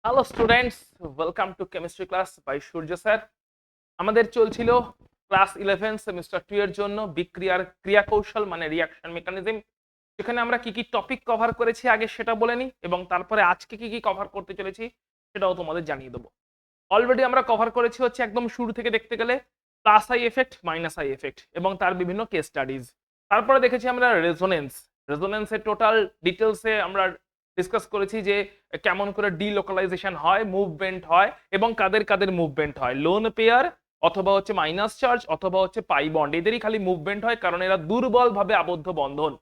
Hello students, welcome to chemistry class by Surya sir. আমাদের চলছিল class 11 semester 2 এর জন্য বিক্রিয়ার ক্রিয়া কৌশল মানে রিঅ্যাকশন মেকানিজম। সেখানে আমরা কি কি টপিক কভার করেছি আগে সেটা বলে নিই, এবং তারপরে আজকে কি কি কভার করতে চলেছি সেটাও তোমাদের জানিয়ে দেবো। অলরেডি আমরা কভার করেছি হচ্ছে একদম শুরু থেকে দেখতে গেলে plus I effect, minus I effect এবং তার বিভিন্ন কেস স্টাডিজ। তারপরে দেখেছি আমরা রেজোনেন্স। রেজোনেন্সের টোটাল ডিটেলসে আমরা ডিসকাস করেছি যে কেমন করে ডিলোকালাইজেশন হয়, মুভমেন্ট হয় এবং কাদের কাদের মুভমেন্ট হয়। লোন পেয়ার অথবা হচ্ছে মাইনাস চার্জ অথবা হচ্ছে পাই বন্ড, এদেরই খালি মুভমেন্ট হয় কারণ এরা দুর্বলভাবে আবদ্ধ বন্ধন।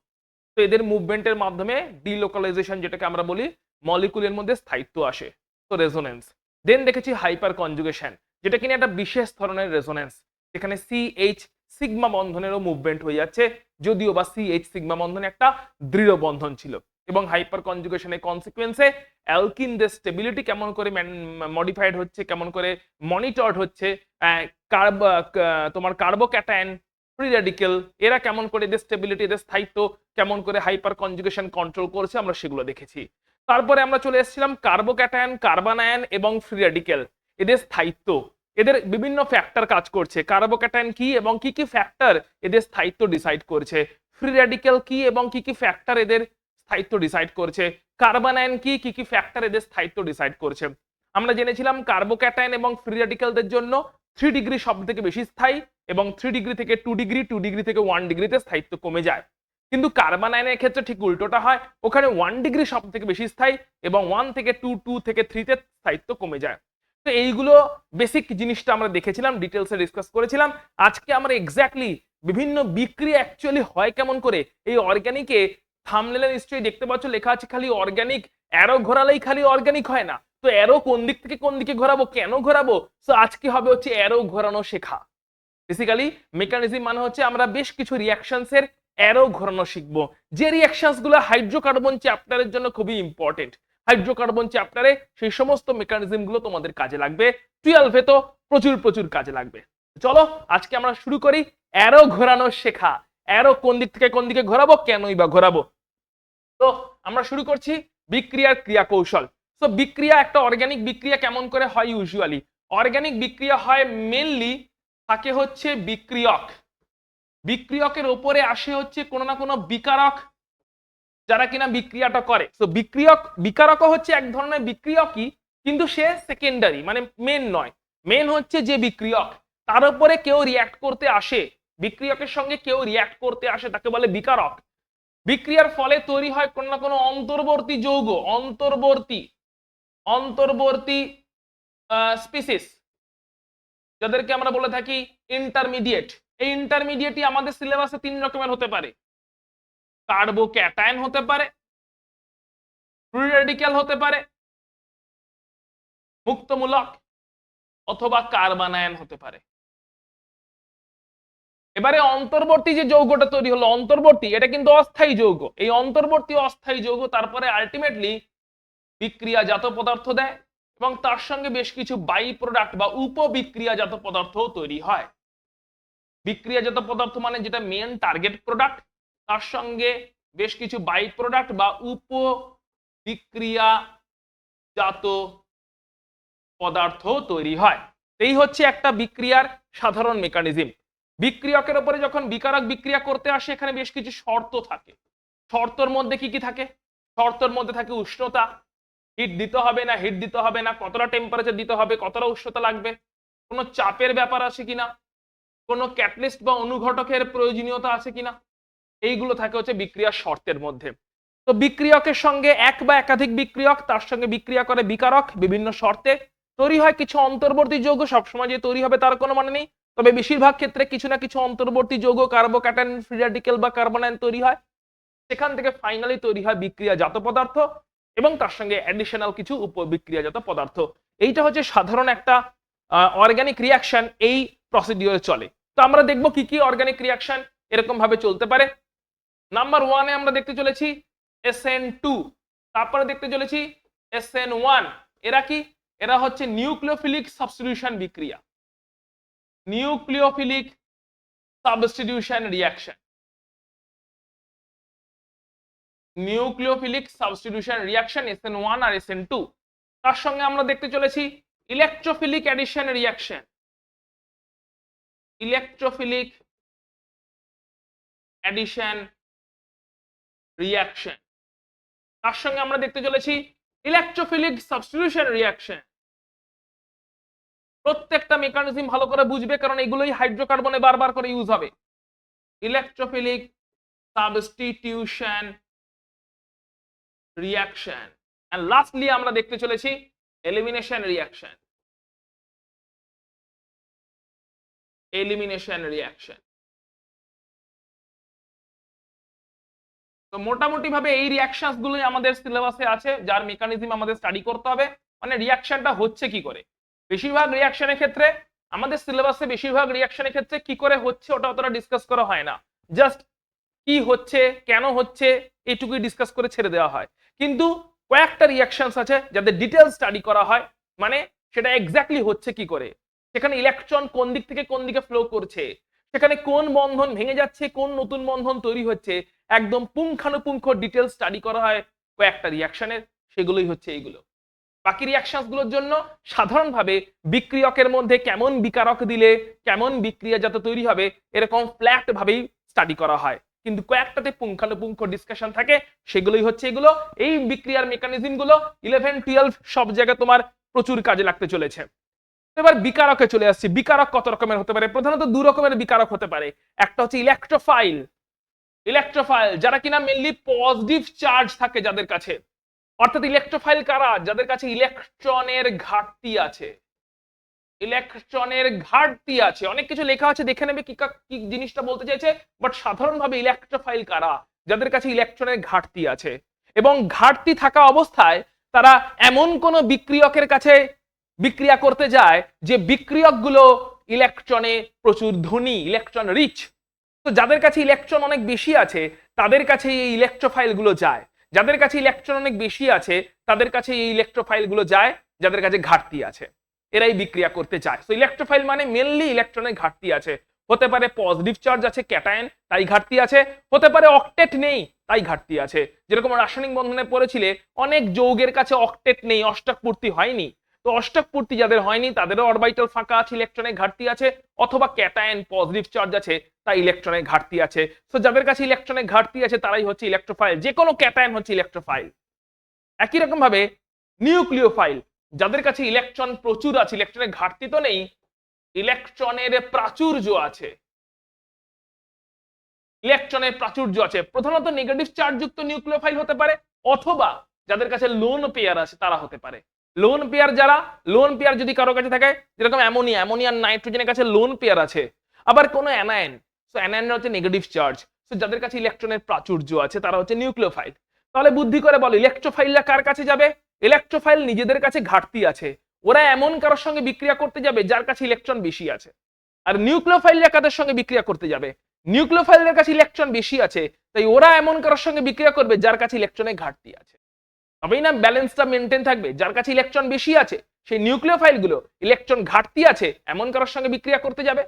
তো এদের মুভমেন্টের মাধ্যমে ডিলোকালাইজেশন, যেটাকে আমরা বলি মলিকুলের মধ্যে স্থায়িত্ব আসে। তো রেজোনেন্স। দেন দেখেছি হাইপার কনজুগেশন, যেটা কিনা একটা বিশেষ ধরনের রেজোনেন্স, যেখানে সিএইচ সিগমা বন্ধনেরও মুভমেন্ট হয়ে যাচ্ছে, যদিও বা সিএইচ সিগমা বন্ধন একটা দৃঢ় বন্ধন ছিল। এবং হাইপার কনজুগেশনের কনসিকুয়েন্সে অ্যালকিনদের স্টেবিলিটি কেমন করে মডিফাইড হচ্ছে, কেমন করে মনিটরড হচ্ছে, তোমার কার্বোক্যাটায়ন, ফ্রি রেডিকেল, এরা কেমন করে এদের স্টেবিলিটি, এদের স্থায়িত্ব কেমন করে হাইপার কনজুগেশন কন্ট্রোল করছে, আমরা সেগুলো দেখেছি। তারপরে আমরা চলে এসেছিলাম কার্বোক্যাটায়ন, কার্বানায়ন এবং ফ্রি রেডিকেল, এদের স্থায়িত্ব, এদের বিভিন্ন ফ্যাক্টর কাজ করছে। কার্বোক্যাটায়ন কি এবং কি কি ফ্যাক্টর এদের স্থায়িত্ব ডিসাইড করছে, ফ্রি রেডিকেল কি এবং কি কি ফ্যাক্টর এদের স্থায়িত্ব ডিসাইড করছে, কার্বানায়ন কি কি কি ফ্যাক্টর এদের স্থায়িত্ব ডিসাইড করছে। আমরা জেনেছিলাম কার্বোক্যাটায়ন এবং ফ্রি রেডিকেলদের জন্য 3 ডিগ্রি সব থেকে বেশি স্থায়ী, এবং 3 ডিগ্রি থেকে 2 ডিগ্রি, 2 ডিগ্রি থেকে 1 ডিগ্রিতে স্থায়িত্ব কমে যায়। কিন্তু কার্বানায়নের ক্ষেত্রে ঠিক উল্টোটা হয়, ওখানে 1 ডিগ্রি সব থেকে বেশি স্থায়ী এবং 1 থেকে 2, 2 থেকে 3 তে স্থায়িত্ব কমে যায়। তো এইগুলো বেসিক জিনিসটা আমরা দেখেছিলাম, ডিটেলসে ডিসকাস করেছিলাম। আজকে আমরা এক্স্যাক্টলি বিভিন্ন বিক্রিয়া অ্যাকচুয়ালি হয় কেমন করে, এই অর্গানিকে থাম্বনেলে নিশ্চয়ই দেখতে পাচ্ছ লেখা আছে খালি অর্গানিক, অ্যারো ঘোরালেই খালি অর্গানিক হয় না। তো অ্যারো কোন দিক থেকে কোন দিকে ঘোরাবো, কেন ঘোরাবো, তো আজকে হবে হচ্ছে অ্যারো ঘোরানো শেখা। বেসিক্যালি মেকানিজম মানে হচ্ছে আমরা বেশ কিছু রিঅ্যাকশনস এর অ্যারো ঘোরানো শিখবো, যে রিঅ্যাকশনস গুলো হাইড্রোকার্বন চ্যাপ্টারের জন্য খুবই ইম্পর্টেন্ট। হাইড্রোকার্বন চ্যাপ্টারে সেই সমস্ত মেকানিজম গুলো তোমাদের কাজে লাগবে, 12 তো প্রচুর প্রচুর কাজে লাগবে। চলো আজকে আমরা শুরু করি অ্যারো ঘোরানো শেখা। অ্যারো কোন দিক থেকে কোন দিকে ঘোরাবো, কেনই বা ঘোরাবো। তো আমরা শুরু করছি বিক্রিয়ার ক্রিয়া কৌশল। তো বিক্রিয়া, একটা অর্গানিক বিক্রিয়া কেমন করে হয় ইউজুয়ালি? অর্গানিক বিক্রিয়া হয় মেনলি থাকে হচ্ছে বিক্রিয়ক, বিক্রিয়কের ওপরে আসে হচ্ছে কোনো না কোনো বিকারক, যারা কিনা বিক্রিয়াটা করে। তো বিক্রিয়ক, বিকারকও হচ্ছে এক ধরনের বিক্রিয়কই, কিন্তু সে সেকেন্ডারি, মানে মেন নয়। মেন হচ্ছে যে বিক্রিয়ক, তার উপরে কেউ রিয়াক্ট করতে আসে, বিক্রিয়কের সঙ্গে কেউ রিয়াক্ট করতে আসে, তাকে বলে বিকারক। বিক্রিয়ার ফলে তৈরি হয় কোনো না কোনো অন্তর্বর্তী যৌগ, অন্তর্বর্তী অন্তর্বর্তী স্পিসিস, যাদেরকে আমরা বলে থাকি ইন্টারমিডিয়েট। এই ইন্টারমিডিয়েটই আমাদের সিলেবাসে 3 রকমের হতে পারে। কার্বোক্যাটায়ন হতে পারে, ফ্রি রেডিক্যাল হতে পারে মুক্তমূলক, অথবা কার্বানায়ন হতে পারে। এবারে অন্তর্বর্তী যে যৌগটা তৈরি হলো, অন্তর্বর্তী, এটা কিন্তু অস্থায়ী যৌগ। এই অন্তর্বর্তী অস্থায়ী যৌগ তারপরে আলটিমেটলি বিক্রিয়াজাত পদার্থ দেয়, এবং তার সঙ্গে বেশ কিছু বাই প্রোডাক্ট বা উপবিক্রিয়াজাত পদার্থ তৈরি হয়। বিক্রিয়াজাত পদার্থ মানে যেটা মেন টার্গেট প্রোডাক্ট, তার সঙ্গে বেশ কিছু বাই প্রোডাক্ট বা উপ বিক্রিয়াজাত পদার্থ তৈরি হয়। এই হচ্ছে একটা বিক্রিয়ার সাধারণ মেকানিজম। বিক্রিয়কের উপরে যখন বিকারক বিক্রিয়া করতে আসে, এখানে বেশ কিছু শর্ত থাকে। শর্তের মধ্যে কি কি থাকে? শর্তের মধ্যে থাকে উষ্ণতা, হিট দিতে হবে না হিট দিতে হবে না, কতটা টেম্পারেচার দিতে হবে, কতটা উষ্ণতা লাগবে, কোনো চাপের ব্যাপার আছে কিনা, কোনো ক্যাটালিস্ট বা অনুঘটকের প্রয়োজনীয়তা আছে কিনা, এইগুলো থাকে হচ্ছে বিক্রিয়ার শর্তের মধ্যে। তো বিক্রিয়কের সঙ্গে এক বা একাধিক বিক্রিয়ক, তার সঙ্গে বিক্রিয়া করে বিকারক, বিভিন্ন শর্তে তৈরি হয় কিছু অন্তর্বর্তী যৌগ। সবসময় যে তৈরি হবে তার কোনো মানে নেই, তবে বেশিরভাগ ক্ষেত্রে কিছু না কিছু অন্তর্বর্তী যৌগ, কার্বোক্যাটায়ন, ফ্রি রেডিক্যাল বা কার্বনায়ন তৈরি হয়। সেখান থেকে ফাইনালি তৈরি হয় বিক্রিয়াজাত পদার্থ, এবং তার সঙ্গে অ্যাডিশনাল কিছু উপবিক্রিয়াজাত পদার্থ। এইটা হচ্ছে সাধারণ একটা অর্গানিক রিয়াকশন, এই প্রসিডিওরে চলে। তো আমরা দেখব কি কি অর্গানিক রিয়াকশন এরকম ভাবে চলতে পারে। নাম্বার 1 এ আমরা দেখতে চলেছি SN2, তারপরে দেখতে চলেছি SN1। এরা কি? এরা হচ্ছে নিউক্লিওফিলিক সাবস্টিটিউশন বিক্রিয়া, nucleophilic substitution reaction, nucleophilic substitution reaction SN1 আর SN2। তার সঙ্গে আমরা দেখতে চলেছি electrophilic addition reaction, electrophilic addition reaction. তার সঙ্গে আমরা দেখতে চলেছি ইলেকট্রোফিলিক সাবস্টিটিউশন রিঅ্যাকশন। প্রত্যেকটা মেকানিজম ভালো করে বুঝবে, কারণ এগুলোই হাইড্রোকার্বনে বারবার করে ইউজ হবে। Electrophilic substitution reaction, and lastly আমরা দেখতে চলেছি এলিমিনেশন রিঅ্যাকশন, এলিমিনেশন রিঅ্যাকশন। তো মোটামুটি ভাবে এই রিঅ্যাকশনস গুলোই আমাদের সিলেবাসে আছে, যার মেকানিজম আমাদের স্টাডি করতে হবে, মানে রিঅ্যাকশনটা হচ্ছে কি করে। বেশিরভাগ রিঅ্যাকশনের ক্ষেত্রে আমাদের সিলেবাসে বেশিরভাগ রিঅ্যাকশনের ক্ষেত্রে কি করে হচ্ছে ওটা অতটা ডিসকাস করা হয় না, জাস্ট কি হচ্ছে কেন হচ্ছে এইটুকুই ডিসকাস করে ছেড়ে দেওয়া হয়। কিন্তু কয়েকটা রিঅ্যাকশনস আছে যাদের ডিটেইলস স্টাডি করা হয়, মানে সেটা এক্স্যাক্টলি হচ্ছে কি করে, সেখানে ইলেকট্রন কোন দিক থেকে কোন দিকে ফ্লো করছে, সেখানে কোন বন্ধন ভেঙে যাচ্ছে, কোন নতুন বন্ধন তৈরি হচ্ছে, একদম পুঙ্খানুপুঙ্খ ডিটেইলস স্টাডি করা হয় কয়েকটা রিঅ্যাকশনের, সেগুলোই হচ্ছে এইগুলো। বাকি রিঅ্যাকশনস গুলোর জন্য সাধারণভাবে বিক্রিয়কের মধ্যে কেমন বিকারক দিলে কেমন বিক্রিয়া যাতে তৈরি হবে এরকম ফ্ল্যাট ভাবেই স্টাডি করা হয়, কিন্তু কয়েকটাতে পুঙ্খানুপুঙ্খ ডিসকাশন থাকে, সেগুলোই হচ্ছে এগুলো। এই বিক্রিয়ার মেকানিজম গুলো 11, 12 সব জায়গায় তোমার প্রচুর কাজে লাগতে চলেছে। এবার বিকারকে চলে আসছি। বিকারক কত রকমের হতে পারে? প্রধানত দু রকমের বিকারক হতে পারে। একটা হচ্ছে ইলেকট্রোফাইল, ইলেকট্রোফাইল যারা কিনা মেইনলি পজিটিভ চার্জ থাকে যাদের কাছে, অর্থাৎ ইলেকট্রোফাইল কারা? যাদের কাছে ইলেকট্রনের ঘাটতি আছে, ইলেকট্রনের ঘাটতি আছে। অনেক কিছু লেখা আছে, দেখে নেবে কি কি জিনিসটা বলতে চাইছে, বাট সাধারণভাবে ইলেকট্রোফাইল কারা? যাদের কাছে ইলেকট্রনের ঘাটতি আছে, এবং ঘাটতি থাকা অবস্থায় তারা এমন কোন বিক্রিয়কের কাছে বিক্রিয়া করতে যায় যে বিক্রিয়কগুলো ইলেকট্রনে প্রচুর ধনী, ইলেকট্রন রিচ। তো যাদের কাছে ইলেকট্রন অনেক বেশি আছে তাদের কাছে এই ইলেকট্রোফাইল গুলো যায়, যাদের কাছে ইলেকট্রন অনেক বেশি আছে তাদের কাছে এই ইলেকট্রোফাইল গুলো যায় যাদের কাছে ঘাটতি আছে, এরাই বিক্রিয়া করতে চায়। তো ইলেকট্রোফাইল মানে মেনলি ইলেকট্রনের ঘাটতি আছে। হতে পারে পজিটিভ চার্জ আছে ক্যাটায়ন, তাই ঘাটতি আছে, হতে পারে অক্টেট নেই তাই ঘাটতি আছে। যেরকম রাসায়নিক বন্ধনে পড়েছিলে অনেক যৌগের কাছে অক্টেট নেই, অষ্টক পূর্তি হয়নি, তো অষ্টক পূর্তি যাদের হয়নি তাদেরও অরবিটাল ফাঁকা আছে, ইলেকট্রনের ঘাটতি আছে, অথবা ক্যাটায়ন পজিটিভ চার্জ আছে তাই ইলেকট্রনের ঘাটতি আছে। তো যাদের কাছে ইলেকট্রনের ঘাটতি আছে তারাই হচ্ছে ইলেকট্রোফাইল, যে কোনো ক্যাটায়ন হচ্ছে ইলেকট্রোফাইল। একই রকম ভাবে নিউক্লিওফাইল, যাদের কাছে ইলেকট্রন প্রচুর আছে, ইলেকট্রনের ঘাটতি তো নেই, ইলেকট্রনের প্রাচুর্য আছে, ইলেকট্রনের প্রাচুর্য আছে, প্রধানত নেগেটিভ চার্জ যুক্ত নিউক্লিওফাইল হতে পারে, অথবা যাদের কাছে লোন পেয়ার আছে তারা হতে পারে। লোন পেয়ার যারা, লোন পেয়ার যদি কারো কাছে থাকে, যেরকম অ্যামোনিয়া, অ্যামোনিয়ার নাইট্রোজেনের কাছে লোন পেয়ার আছে, আবার কোনো অ্যানায়ন, সো অ্যানায়ন হচ্ছে নেগেটিভ চার্জ, সো যাদের কাছে ইলেকট্রনের প্রাচুর্য আছে তারা হচ্ছে নিউক্লিওফাইল। তাহলে বুদ্ধি করে বলো ইলেকট্রোফাইলরা কার কাছে যাবে? ইলেকট্রোফাইল নিজেদের কাছে ঘাটতি আছে, ওরা এমন কারোর সঙ্গে বিক্রিয়া করতে যাবে যার কাছে ইলেকট্রন বেশি আছে। আর নিউক্লিওফাইলরা কাদের সঙ্গে বিক্রিয়া করতে যাবে? নিউক্লিওফাইলদের কাছে ইলেকট্রন বেশি আছে, তাই ওরা এমন কারোর সঙ্গে বিক্রিয়া করবে যার কাছে ইলেকট্রনের ঘাটতি আছে। তবেই না ব্যালেন্সটা মেনটেন থাকবে। যার কাছে ইলেকট্রন বেশি আছে সেই নিউক্লিওফাইল গুলো ইলেকট্রন ঘাটতি আছে এমন কারোর সঙ্গে বিক্রিয়া করতে যাবে,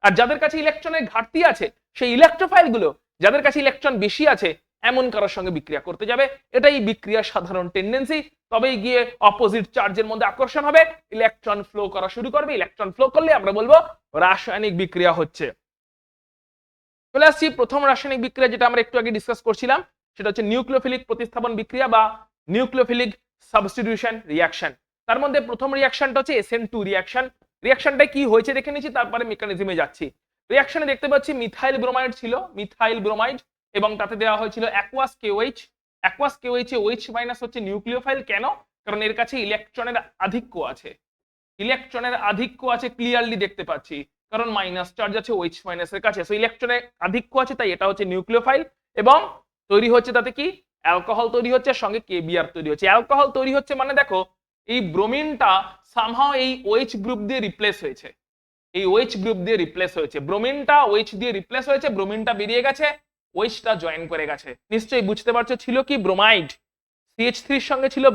আর যাদের কাছে ইলেকট্রনের ঘাটতি আছে সেই ইলেকট্রোফাইল গুলো যাদের কাছে ইলেকট্রন বেশি আছে এমন কারোর সঙ্গে বিক্রিয়া করতে যাবে। এটাই বিক্রিয়ার সাধারণ টেন্ডেন্সি। তবেই গিয়ে অপোজিট চার্জের মধ্যে আকর্ষণ হবে, ইলেকট্রন ফ্লো করা শুরু করবে। ইলেকট্রন ফ্লো করলে আমরা বলবো রাসায়নিক বিক্রিয়া হচ্ছে। চলে আসছি প্রথম রাসায়নিক বিক্রিয়া, যেটা আমরা একটু আগে ডিসকাস করছিলাম, সেটা হচ্ছে নিউক্লিওফিলিক প্রতিস্থাপন বিক্রিয়া বা নিউক্লিওফিলিক সাবস্টিটিউশন রিঅ্যাকশন। তার মধ্যে প্রথম রিঅ্যাকশনটা হচ্ছে SN2 রিঅ্যাকশন। রিঅ্যাকশনটা কি হয়েছে দেখে নিচ্ছি, তারপরে মেকানিজমে যাচ্ছি। রিঅ্যাকশনে দেখতে পাচ্ছি মিথাইল ব্রোমাইড ছিল, মিথাইল ব্রোমাইড, এবং তাতে দেওয়া হয়েছিল অ্যাকুয়াস KOH। অ্যাকুয়াস KOH এ OH মাইনাস হচ্ছে নিউক্লিওফাইল। কেন? কারণ এর কাছে ইলেকট্রনের আধিক্য আছে, ইলেকট্রনের আধিক্য আছে ক্লিয়ারলি দেখতে পাচ্ছি, কারণ মাইনাস চার্জ আছে OH মাইনাসের কাছে, সো ইলেকট্রনের আধিক্য আছে, তাই এটা হচ্ছে নিউক্লিওফাইল। এবং তৈরি হচ্ছে তাতে কি অ্যালকোহল তৈরি হচ্ছে, সঙ্গে KBr তৈরি হচ্ছে। অ্যালকোহল তৈরি হচ্ছে মানে দেখো এই ব্রোমিনটা সামহাও এই OH গ্রুপ দিয়ে রিপ্লেস হয়েছে, এই OH গ্রুপ দিয়ে রিপ্লেস হয়েছে, ব্রোমিনটা OH দিয়ে রিপ্লেস হয়েছে, ব্রোমিনটা বেরিয়ে গেছে, OH-টা জয়েন করে গেছে। নিশ্চয়ই বুঝতে পারছো ছিল কি ব্রোমাইড, CH3 এর সঙ্গে ছিল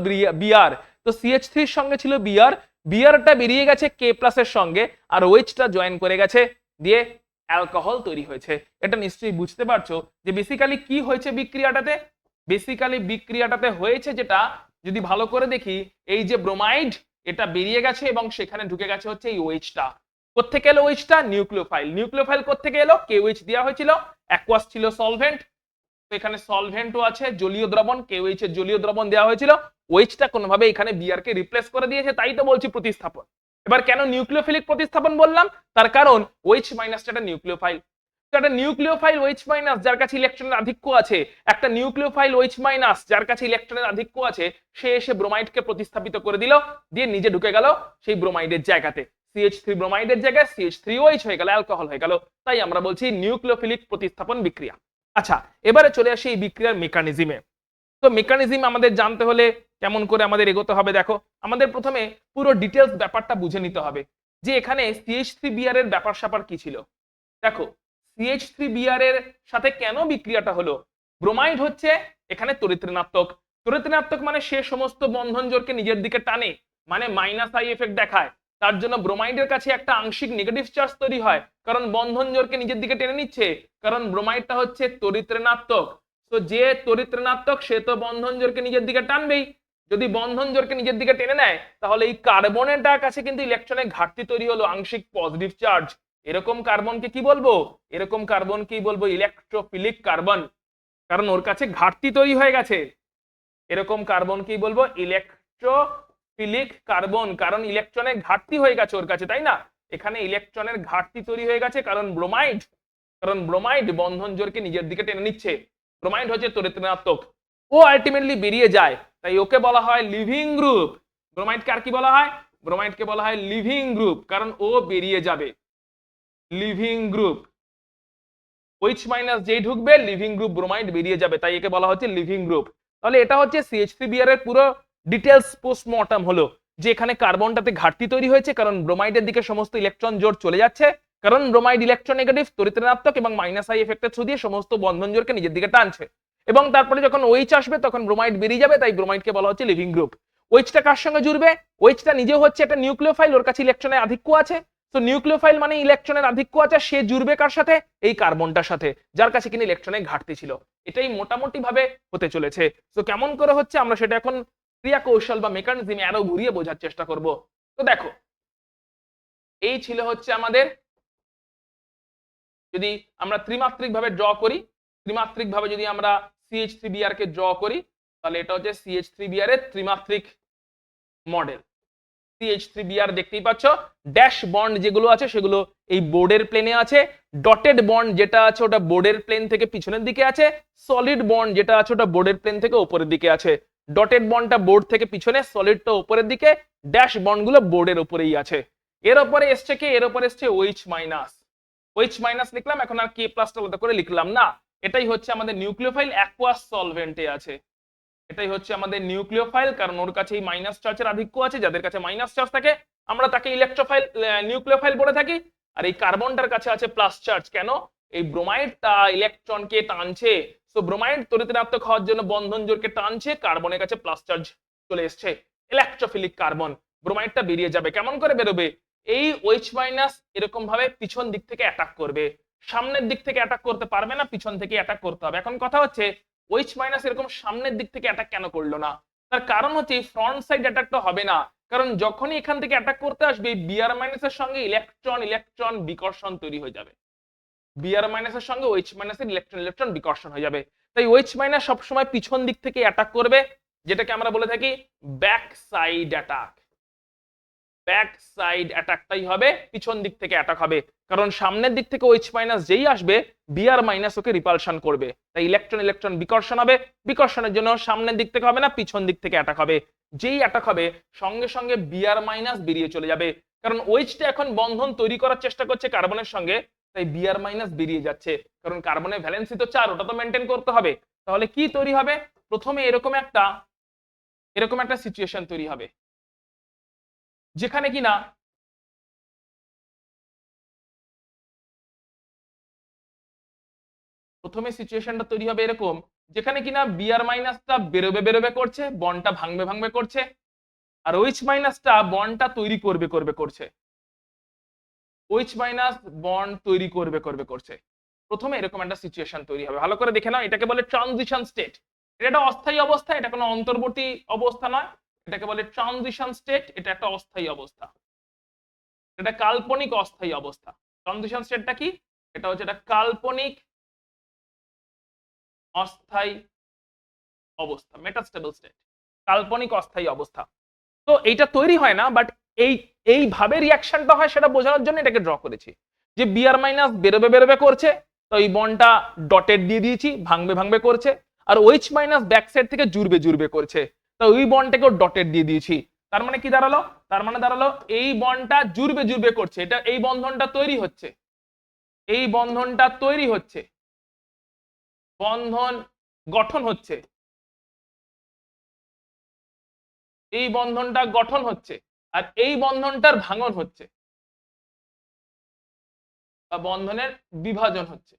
Br, তো CH3 এর সঙ্গে ছিল Br, Brটা বেরিয়ে গেছে K+ এর সঙ্গে, আর OH-টা জয়েন করে গেছে, দিয়ে অ্যালকোহল তৈরি হয়েছে। এটা নিশ্চয়ই বুঝতে পারছো যে বেসিক্যালি কি হয়েছে বিক্রিয়াটাতে। বেসিক্যালি বিক্রিয়াটাতে হয়েছে যেটা, যদি ভালো করে দেখি এই যে ব্রোমাইড এটা বেরিয়ে গেছে এবং সেখানে ঢুকে গেছে হচ্ছে এই ওএইচটা। কোত্থেকে এলো ওএইচটা? নিউক্লিওফাইল। নিউক্লিওফাইল কোত্থেকে এলো? কেওএইচ দেওয়া হয়েছিল, অ্যাকুয়াস ছিল সলভেন্ট, তো এখানে সলভেন্টও আছে, জলীয় দ্রবণ, কেওএইচ এর জলীয় দ্রবণ দেওয়া হয়েছিল, ওএইচটা কোনোভাবে এখানে বিআর কে রিপ্লেস করে দিয়েছে, তাই তো বলছি প্রতিস্থাপন। এবার কেন নিউক্লিওফিলিক প্রতিস্থাপন বললাম? তার কারণ OH মাইনাসটা একটা নিউক্লিওফাইল, একটা নিউক্লিওফাইল OH মাইনাস যার কাছে ইলেকট্রনের আধিক্য আছে, একটা নিউক্লিওফাইল OH মাইনাস যার কাছে ইলেকট্রনের আধিক্য আছে, সে এসে ব্রোমাইডকে প্রতিস্থাপিত করে দিল, দিয়ে নিজে ঢুকে গেল সেই ব্রোমাইডের জায়গাতে, CH3 ব্রোমাইডের জায়গায় CH3OH হয়ে গেল, অ্যালকোহল হয়ে গেল, তাই আমরা বলছি নিউক্লিওফিলিক প্রতিস্থাপন বিক্রিয়া। আচ্ছা, এবারে চলে আসি এই বিক্রিয়ার মেকানিজমে। তো মেকানিজম আমাদের জানতে হলে কেমন করে আমাদের এগোতে হবে? দেখো, আমাদের প্রথমে পুরো ডিটেলস ব্যাপারটা বুঝে নিতে হবে যে এখানে CH3Br এর ব্যাপার স্যাপার কি ছিল। দেখো, CH3Br এর সাথে কেন বিক্রিয়াটা হলো? ব্রোমাইড হচ্ছে এখানে তড়িৎ ঋণাত্মক, তড়িৎ ঋণাত্মক মানে সে সমস্ত বন্ধন জোড়কে নিজের দিকে টানে, মানে মাইনাস আই এফেক্ট দেখায়, তার জন্য ব্রোমাইডের কাছে একটা আংশিক নেগেটিভ চার্জ তৈরি হয়, কারণ বন্ধন জোড়কে নিজের দিকে টেনে নিচ্ছে, কারণ ব্রোমাইডটা হচ্ছে তড়িৎ ঋণাত্মক। তো যে তড়িৎ ঋণাত্মক সে তো বন্ধন জোড়কে নিজের দিকে টানবেই, যদি বন্ধন জোড়কে নিজের দিকে টেনে নেয় তাহলে এই কার্বনের কাছে কিন্তু ইলেকট্রনের ঘাটতি তৈরি হলো, আংশিক পজিটিভ চার্জ। এরকম কার্বনকে কি বলবো? এরকম কার্বনকেই বলবো ইলেকট্রোফিলিক কার্বন, কারণ ওর কাছে ঘাটতি তৈরি হয়ে গেছে। এরকম কার্বনকেই বলবো ইলেকট্রোফিলিক কার্বন, কারণ ইলেকট্রনের ঘাটতি হয়ে গেছে ওর কাছে, তাই না? এখানে ইলেকট্রনের ঘাটতি তৈরি হয়ে গেছে কারণ ব্রোমাইড বন্ধন জোড়কে নিজের দিকে টেনে নিচ্ছে, ব্রোমাইড হচ্ছে তড়িৎ ঋণাত্মক, ও আলটিমেটলি বেরিয়ে যায়, তাই ওকে বলা হয় লিভিং গ্রুপ। ব্রোমাইডকে আর কি বলা হয়? ব্রোমাইডকে বলা হয় লিভিং গ্রুপ, কারণ ও বেরিয়ে যাবে, লিভিং গ্রুপ। OH মাইনাস যেই ঢুকবে লিভিং গ্রুপ ব্রোমাইড বেরিয়ে যাবে, তাই একে বলা হচ্ছে লিভিং গ্রুপ। তাহলে এটা হচ্ছে CH3Br এর পুরো ডিটেলস পোস্টমর্টম হলো, যে এখানে কার্বনটাতে ঘাটতি তৈরি হয়েছে কারণ ব্রোমাইডের দিকে সমস্ত ইলেকট্রন জোড় চলে যাচ্ছে, কারণ ব্রোমাইড ইলেকট্রোনেগেটিভ, তড়িৎ ঋণাত্মক এবং মাইনাস আই এফেক্টের থ্রু দিয়ে সমস্ত বন্ধন জোড়কে নিজের দিকে টানছে, এবং তারপরে যখন OH আসবে তখন ব্রোমাইড বেরিয়ে যাবে, তাই ব্রোমাইডকে বলা হচ্ছে লিভিং গ্রুপ। OH-টা কার সঙ্গে জুড়বে? OH-টা নিজেও হচ্ছে একটা নিউক্লিওফাইল, ওর কাছে ইলেকট্রনের আধিক্য আছে, তো নিউক্লিওফাইল মানে ইলেকট্রনের আধিক্য আছে, সে জুড়বে কার সাথে? এই কার্বনটার সাথে, যার কাছে কিনা ইলেকট্রনের ঘাটতি ছিল। এটাই মোটামুটি ভাবে হতে চলেছে। তো কেমন করে হচ্ছে আমরা সেটা এখন ক্রিয়া কৌশল বা মেকানিজমে আরো ঘুরিয়ে বোঝার চেষ্টা করব। তো দেখো, এই ছিল হচ্ছে আমাদের, যদি আমরা ত্রিমাত্রিক ভাবে ড্র করি, ত্রিমাত্রিক ভাবে যদি আমরা CH3Br কে ড্র করি, তাহলে এটা হচ্ছে CH3Br এর ত্রিমাত্রিক মডেল। CH3Br দেখতেই পাচ্ছ, ড্যাশ বন্ড যেগুলো আছে সেগুলো এই বোর্ডের প্লেনে আছে, ডটেড বন্ড যেটা আছে ওটা বোর্ডের প্লেন থেকে পিছনের দিকে আছে, সলিড বন্ড যেটা আছে ওটা বোর্ডের প্লেন থেকে উপরের দিকে আছে। ডটেড বন্ডটা বোর্ড থেকে পিছনে, সলিডটা উপরের দিকে, ড্যাশ বন্ডগুলো বোর্ডের উপরেই আছে। এর উপরে এসছে কি? এর উপরে এসছে OH মাইনাস। OH মাইনাস লিখলাম, এখন আর K প্লাসটা আলাদা করে লিখলাম না, এটাই হচ্ছে আমাদের নিউক্লিওফাইল, অ্যাকুয়াস সলভেন্টে আছে, এটাই হচ্ছে আমাদের নিউক্লিওফাইল, কারণ ওর কাছে এই মাইনাস চার্জের আধিক্য আছে, যাদের কাছে মাইনাস চার্জ থাকে আমরা তাকে ইলেকট্রোফাইল, নিউক্লিওফাইল বলে থাকি। আর এই কার্বনটার কাছে আছে প্লাস চার্জ, কেন? এই ব্রোমাইডটা ইলেকট্রনকে টানছে, সো ব্রোমাইড তড়িৎ ঋণাত্মক হওয়ার জন্য বন্ধন জোড়কে টানছে, কার্বনের কাছে প্লাস চার্জ চলে এসছে, ইলেকট্রোফিলিক কার্বন। ব্রোমাইডটা বেরিয়ে যাবে, কেমন করে বেরোবে? এই OH মাইনাস এরকম ভাবে পিছন দিক থেকে অ্যাটাক করবে, সামনের দিক থেকে অ্যাটাক করতে পারবে না, পিছন থেকে অ্যাটাক করতে হবে। এখন কথা হচ্ছে OH মাইনাস এরকম সামনের দিক থেকে অ্যাটাক কেন করলো না? তার কারণ হচ্ছে ফ্রন্ট সাইড অ্যাটাকটা হবে না, কারণ যখনই এখান থেকে অ্যাটাক করতে আসবে Br মাইনাসের সঙ্গে ইলেকট্রন বিকর্ষণ তৈরি হয়ে যাবে, Br মাইনাসের সঙ্গে OH মাইনাসের ইলেকট্রন বিকর্ষণ হয়ে যাবে, তাই OH মাইনাস সবসময় পিছন দিক থেকে অ্যাটাক করবে, যেটাকে আমরা বলে থাকি back side attack. Back side অ্যাটাকটাই হবে, পিছন দিক থেকে অ্যাটাক হবে, কারণ সামনের দিক থেকে OH মাইনাস যেই আসবে Br মাইনাস ওকে রিপালশন করবে, তাই ইলেকট্রন বিকর্ষণ হবে, বিকর্ষণের জন্য সামনের দিক থেকে হবে না, পিছন দিক থেকে অ্যাটাক হবে, যেই অ্যাটাক হবে সঙ্গে সঙ্গে Br মাইনাস বেরিয়ে চলে যাবে, কারণ OH-টা এখন বন্ধন তৈরি করার চেষ্টা করছে কার্বনের সঙ্গে, তাই Br মাইনাস বেরিয়ে যাচ্ছে, কারণ কার্বনের ভ্যালেন্সি তো 4, ওটা তো মেনটেন করতে হবে। তাহলে কি তৈরি হবে? প্রথমে এরকম একটা সিচুয়েশন তৈরি হবে, যেখানে কিনা প্রথমে সিচুয়েশনটা তৈরি হবে এরকম, যেখানে কিনা Br মাইনাসটা বেরোবে করছে, বন্ডটা ভাঙবে করছে, আর OH মাইনাসটা বন্ডটা তৈরি করছে, OH মাইনাস বন্ড তৈরি করবে করছে। প্রথমে এরকম একটা সিচুয়েশন তৈরি হবে, ভালো করে দেখে নাও, এটাকে বলে ট্রানজিশন স্টেট। এটা একটা অস্থায়ী অবস্থা, এটা কোনো অন্তর্বর্তী অবস্থা নয়, এটাকে বলে ট্রানজিশন স্টেট, এটা একটা অস্থায়ী অবস্থা, এটা কাল্পনিক অস্থায়ী অবস্থা। ট্রানজিশন স্টেটটা কি? এটা হচ্ছে একটা কাল্পনিক অস্থায়ী অবস্থা, মেটাস্টেবল স্টেট, কাল্পনিক অস্থায়ী অবস্থা। তো এইটা তৈরি হয় না, বাট এইভাবে রিয়াকশনটা হয় সেটা বোঝানোর জন্য এটাকে ড্র করেছি, যে বিআর মাইনাস বেরোবে বেরোবে করছে, তো এই বন্ডটা ডটেড দিয়ে দিয়েছি, ভাঙবে ভাঙবে করছে, আর ওইচ মাইনাস ব্যাক সাইড থেকে জুড়বে জুড়বে করছে, তো ওই বন্ডটাকেও ডটেড দিয়ে দিয়েছি। তার মানে কি দাঁড়ালো? তার মানে দাঁড়ালো এই বন্ডটা জুড়বে জুড়বে করছে, এটা এই বন্ধনটা তৈরি হচ্ছে, এই বন্ধনটা তৈরি হচ্ছে, বন্ধন গঠন হচ্ছে, এই বন্ধনটা গঠন হচ্ছে, আর এই বন্ধনটার ভাঙন হচ্ছে বা বন্ধনের বিভাজন হচ্ছে।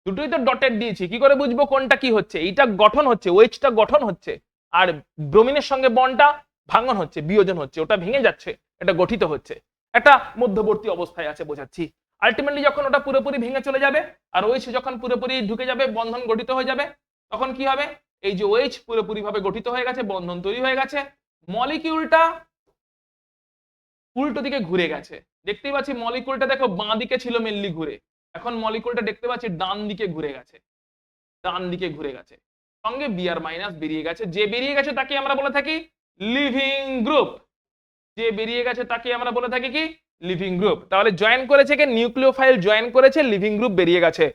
দুটোই তো ডটেড দিয়েছি, কি করে বুঝবো কোনটা কি হচ্ছে? এইটা গঠন হচ্ছে, ওয়েজটা গঠন হচ্ছে, আর ব্রোমিনের সঙ্গে বন্ডটা ভাঙন হচ্ছে, বিয়োজন হচ্ছে, ওটা ভেঙে যাচ্ছে, এটা গঠিত হচ্ছে, একটা মধ্যবর্তী অবস্থায় আছে বোঝাচ্ছি। আলটিমেটলি যখন ওটা পুরোপুরি ভেঙে চলে যাবে আর ওয়েজ যখন পুরোপুরি ঢুকে যাবে, বন্ধন গঠিত হয়ে যাবে, তখন কি হবে? এই যে ওয়েজ পুরোপুরি ভাবে গঠিত হয়ে গেছে, বন্ধন তৈরি হয়ে গেছে, মলিকিউলটা উল্টো দিকে ঘুরে গেছে। দেখতেই পাচ্ছি মলিকুলটা দেখো বাঁ দিকে ছিল মেনলি ঘুরে, এখন মলিকুলটা দেখতে পাচ্ছি ডান দিকে ঘুরে গেছে, ডান দিকে ঘুরে গেছে, সঙ্গে বিআর মাইনাস বেরিয়ে গেছে। যে বেরিয়ে গেছে তাকে আমরা বলে থাকি লিভিং গ্রুপ, যে বেরিয়ে গেছে তাকে আমরা বলে থাকি কি? Living group. তাহলে জয়েন করেছে কে? নিউক্লিওফাইল জয়েন করেছে, লিভিং গ্রুপ বেরিয়ে গেছে।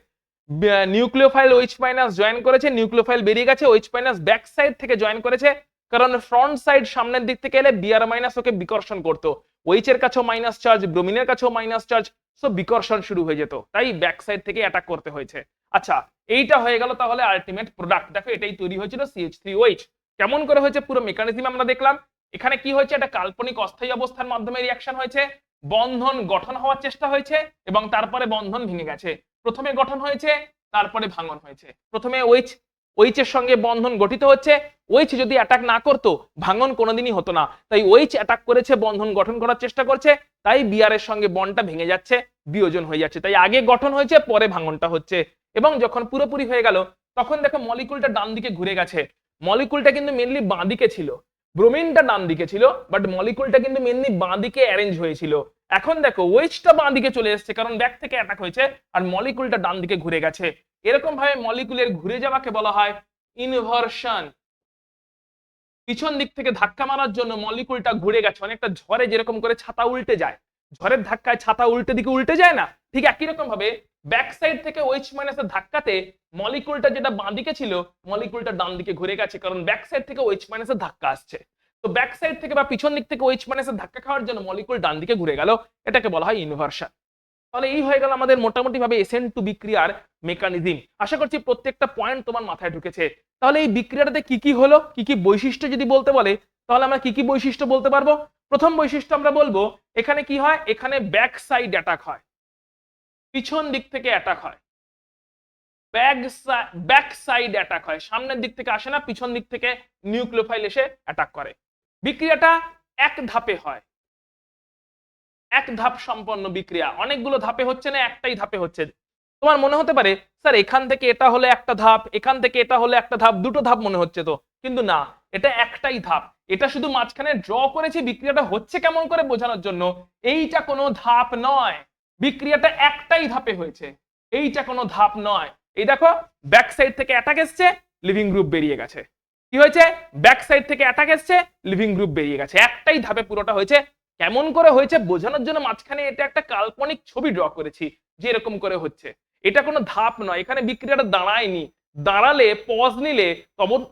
নিউক্লিওফাইল ওইচ মাইনাস জয়েন করেছে, নিউক্লিওফাইল বেরিয়ে গেছে, ওইচ মাইনাস ব্যাক সাইড থেকে জয়েন করেছে, কারণ ফ্রন্ট সাইড সামনের দিক থেকে এলে বিআর মাইনাস ওকে বিকর্ষণ করতো, ওইচ এর কাছেও মাইনাস চার্জ, ব্রোমিনের কাছেও মাইনাস চার্জ, সো বিকর্ষণ শুরু হয়ে যেত, তাই ব্যাক সাইড থেকে অ্যাটাক করতে হয়েছে। আচ্ছা, এইটা হয়ে গেল তাহলে আলটিমেট প্রোডাক্ট। দেখো এটাই তৈরি হয়েছিল CH3OH। কেমন করে হয়েছে পুরো মেকানিজম আমরা দেখলাম। এখানে কি হয়েছে? একটা কাল্পনিক অস্থায়ী অবস্থার মাধ্যমে রিয়াকশন হয়েছে, বন্ধন গঠন হওয়ার চেষ্টা হয়েছে এবং তারপরে বন্ধন ভেঙে গেছে। প্রথমে গঠন হয়েছে, তারপরে ভাঙন হয়েছে। প্রথমে ওইচ এর সঙ্গে বন্ধন গঠিত হচ্ছে, ওইচ যদি অ্যাটাক না করতো ভাঙন কোনোদিনই হতো না, তাই ওইচ অ্যাটাক করেছে, বন্ধন গঠন করার চেষ্টা করছে, তাই বিআর এর সঙ্গে বন্ডটা ভেঙে যাচ্ছে, বিয়োজন হয়ে যাচ্ছে, তাই আগে গঠন হয়েছে পরে ভাঙনটা হচ্ছে। এবং যখন পুরোপুরি হয়ে গেল তখন দেখো মলিকুলটা ডান দিকে ঘুরে গেছে, মলিকুলটা কিন্তু মেনলি বাঁ দিকে ছিল, ব্রোমিনটা ডান দিকে ছিল, বাট মলিকুলটা কিন্তু মেনলি বাঁ দিকে অ্যারেঞ্জ হয়েছিল। এখন দেখো ওয়েজটা বাঁ দিকে চলে এসেছে কারণ ব্যাক থেকে অ্যাটাক হয়েছে, আর মলিকুলটা ডান দিকে ঘুরে গেছে। এরকম ভাবে মলিকুলের ঘুরে যাওয়াকে বলা হয় ইনভার্সন। পিছন দিক থেকে ধাক্কা মারার জন্য মলিকুলটা ঘুরে গেছে, অনেকটা ঝড়ে যেরকম করে ছাতা উল্টে যায়, ঝড়ের ধাক্কায় ছাতা উল্টে দিকে উল্টে যায় না, ঠিক একই রকম ভাবে ব্যাক সাইড থেকে ওইচ মাইনাসের ধাক্কাতে মলিকুলটা যেটা বাঁ দিকে ছিল মলিকুলটা ডান দিকে ঘুরে গেছে, কারণ ব্যাক সাইড থেকে ওইচ মাইনাসের ধাক্কা আসছে। তো ব্যাক সাইড থেকে বা পিছন দিক থেকে ওইচ মাইনাসের ধাক্কা খাওয়ার জন্য মলিকুল ডান দিকে ঘুরে গেল, এটাকে বলা হয় ইনভার্সন। তাহলে এই হয়ে গেল আমাদের মোটামুটি ভাবে SN2 বিক্রিয়ার মেকানিজম। আশা করছি প্রত্যেকটা পয়েন্ট তোমার মাথায় ঢুকেছে। তাহলে এই বিক্রিয়াটাতে কি কি হলো, কি কি বৈশিষ্ট্য যদি বলতে বলে তাহলে আমরা কি কি বৈশিষ্ট্য বলতে পারবো। প্রথম বৈশিষ্ট্য আমরা বলবো এখানে কি হয়, এখানে ব্যাক সাইড অ্যাটাক হয়, পিছন দিক থেকে অ্যাটাক হয়, ব্যাক সাইড অ্যাটাক হয়, সামনের দিক থেকে আসে না, পিছন দিক থেকে নিউক্লিওফাইল এসে অ্যাটাক করে। বিক্রিয়াটা এক ধাপে হয়, এক ধাপ সম্পন্ন বিক্রিয়া, অনেকগুলো ধাপে হচ্ছে না, একটাই ধাপে হচ্ছে। তোমার মনে হতে পারে স্যার এখান থেকে এটা হলে একটা ধাপ, এখান থেকে এটা হলে একটা ধাপ, দুটো ধাপ মনে হচ্ছে তো, কিন্তু না, এটা একটাই ধাপ। এটা শুধু মাঝখানে ড্র করেছি বিক্রিয়াটা হচ্ছে কেমন করে বোঝানোর জন্য, এইটা কোনো ধাপ নয়, বিক্রিয়াটা একটাই ধাপে হয়েছে, এইটা কোনো ধাপ নয়। এই দেখো ব্যাক সাইড থেকে অ্যাটাক এসছে, লিভিং গ্রুপ বেরিয়ে গেছে, কি হয়েছে, ব্যাক সাইড থেকে অ্যাটাক এসছে, লিভিং গ্রুপ বেরিয়ে গেছে, একটাই ধাপে পুরোটা হয়েছে। কেমন করে হয়েছে বোঝানোর জন্য মাঝখানে এটা একটা কাল্পনিক ছবি ড্র করেছি যে এরকম করে হচ্ছে, এটা কোনো ধাপ নয়, এখানে বিক্রিয়াটা দাঁড়ায়নি, দাঁড়ালে পজ নিলে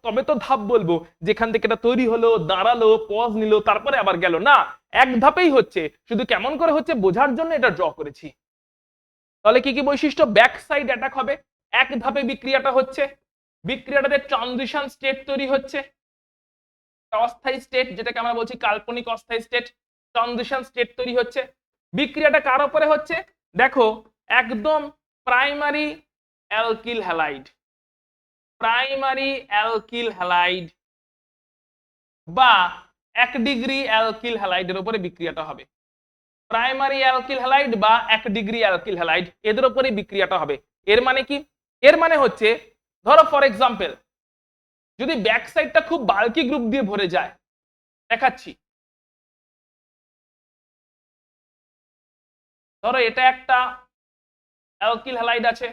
তবে তো ধাপ বলবো, যেখান থেকে এটা তৈরি হলো, দাঁড়ালো, পজ নিল, তারপরে আবার গেল না, এক ধাপেই হচ্ছে, শুধু কেমন করে হচ্ছে বোঝার জন্য এটা ড্র করেছি। তাহলে কি কি বৈশিষ্ট্য, ব্যাক সাইড অ্যাটাক হবে, এক ধাপে বিক্রিয়াটা হচ্ছে, বিক্রিয়াটাতে ট্রানজিশন স্টেট তৈরি হচ্ছে, অস্থায়ী স্টেট যেটাকে আমরা বলছি কাল্পনিক অস্থায়ী স্টেট, ট্রানজিশন স্টেট তৈরি হচ্ছে। বিক্রিয়াটা কার উপরে হচ্ছে, দেখো একদম primary alkyl halide, primary alkyl halide বা 1 ডিগ্রি অ্যালকিল হ্যালাইডের উপরে বিক্রিয়াটা হবে, প্রাইমারি অ্যালকিল হ্যালাইড বা 1 ডিগ্রি অ্যালকিল হ্যালাইড এদের উপরে বিক্রিয়াটা হবে। এর মানে কি, এর মানে হচ্ছে ধরো ফর এক্সাম্পল যদি ব্যাক সাইডটা খুব বাল্কি গ্রুপ দিয়ে ভরে যায়, দেখাচ্ছি, ধরো এটা একটা অ্যালকিল হ্যালাইড আছে,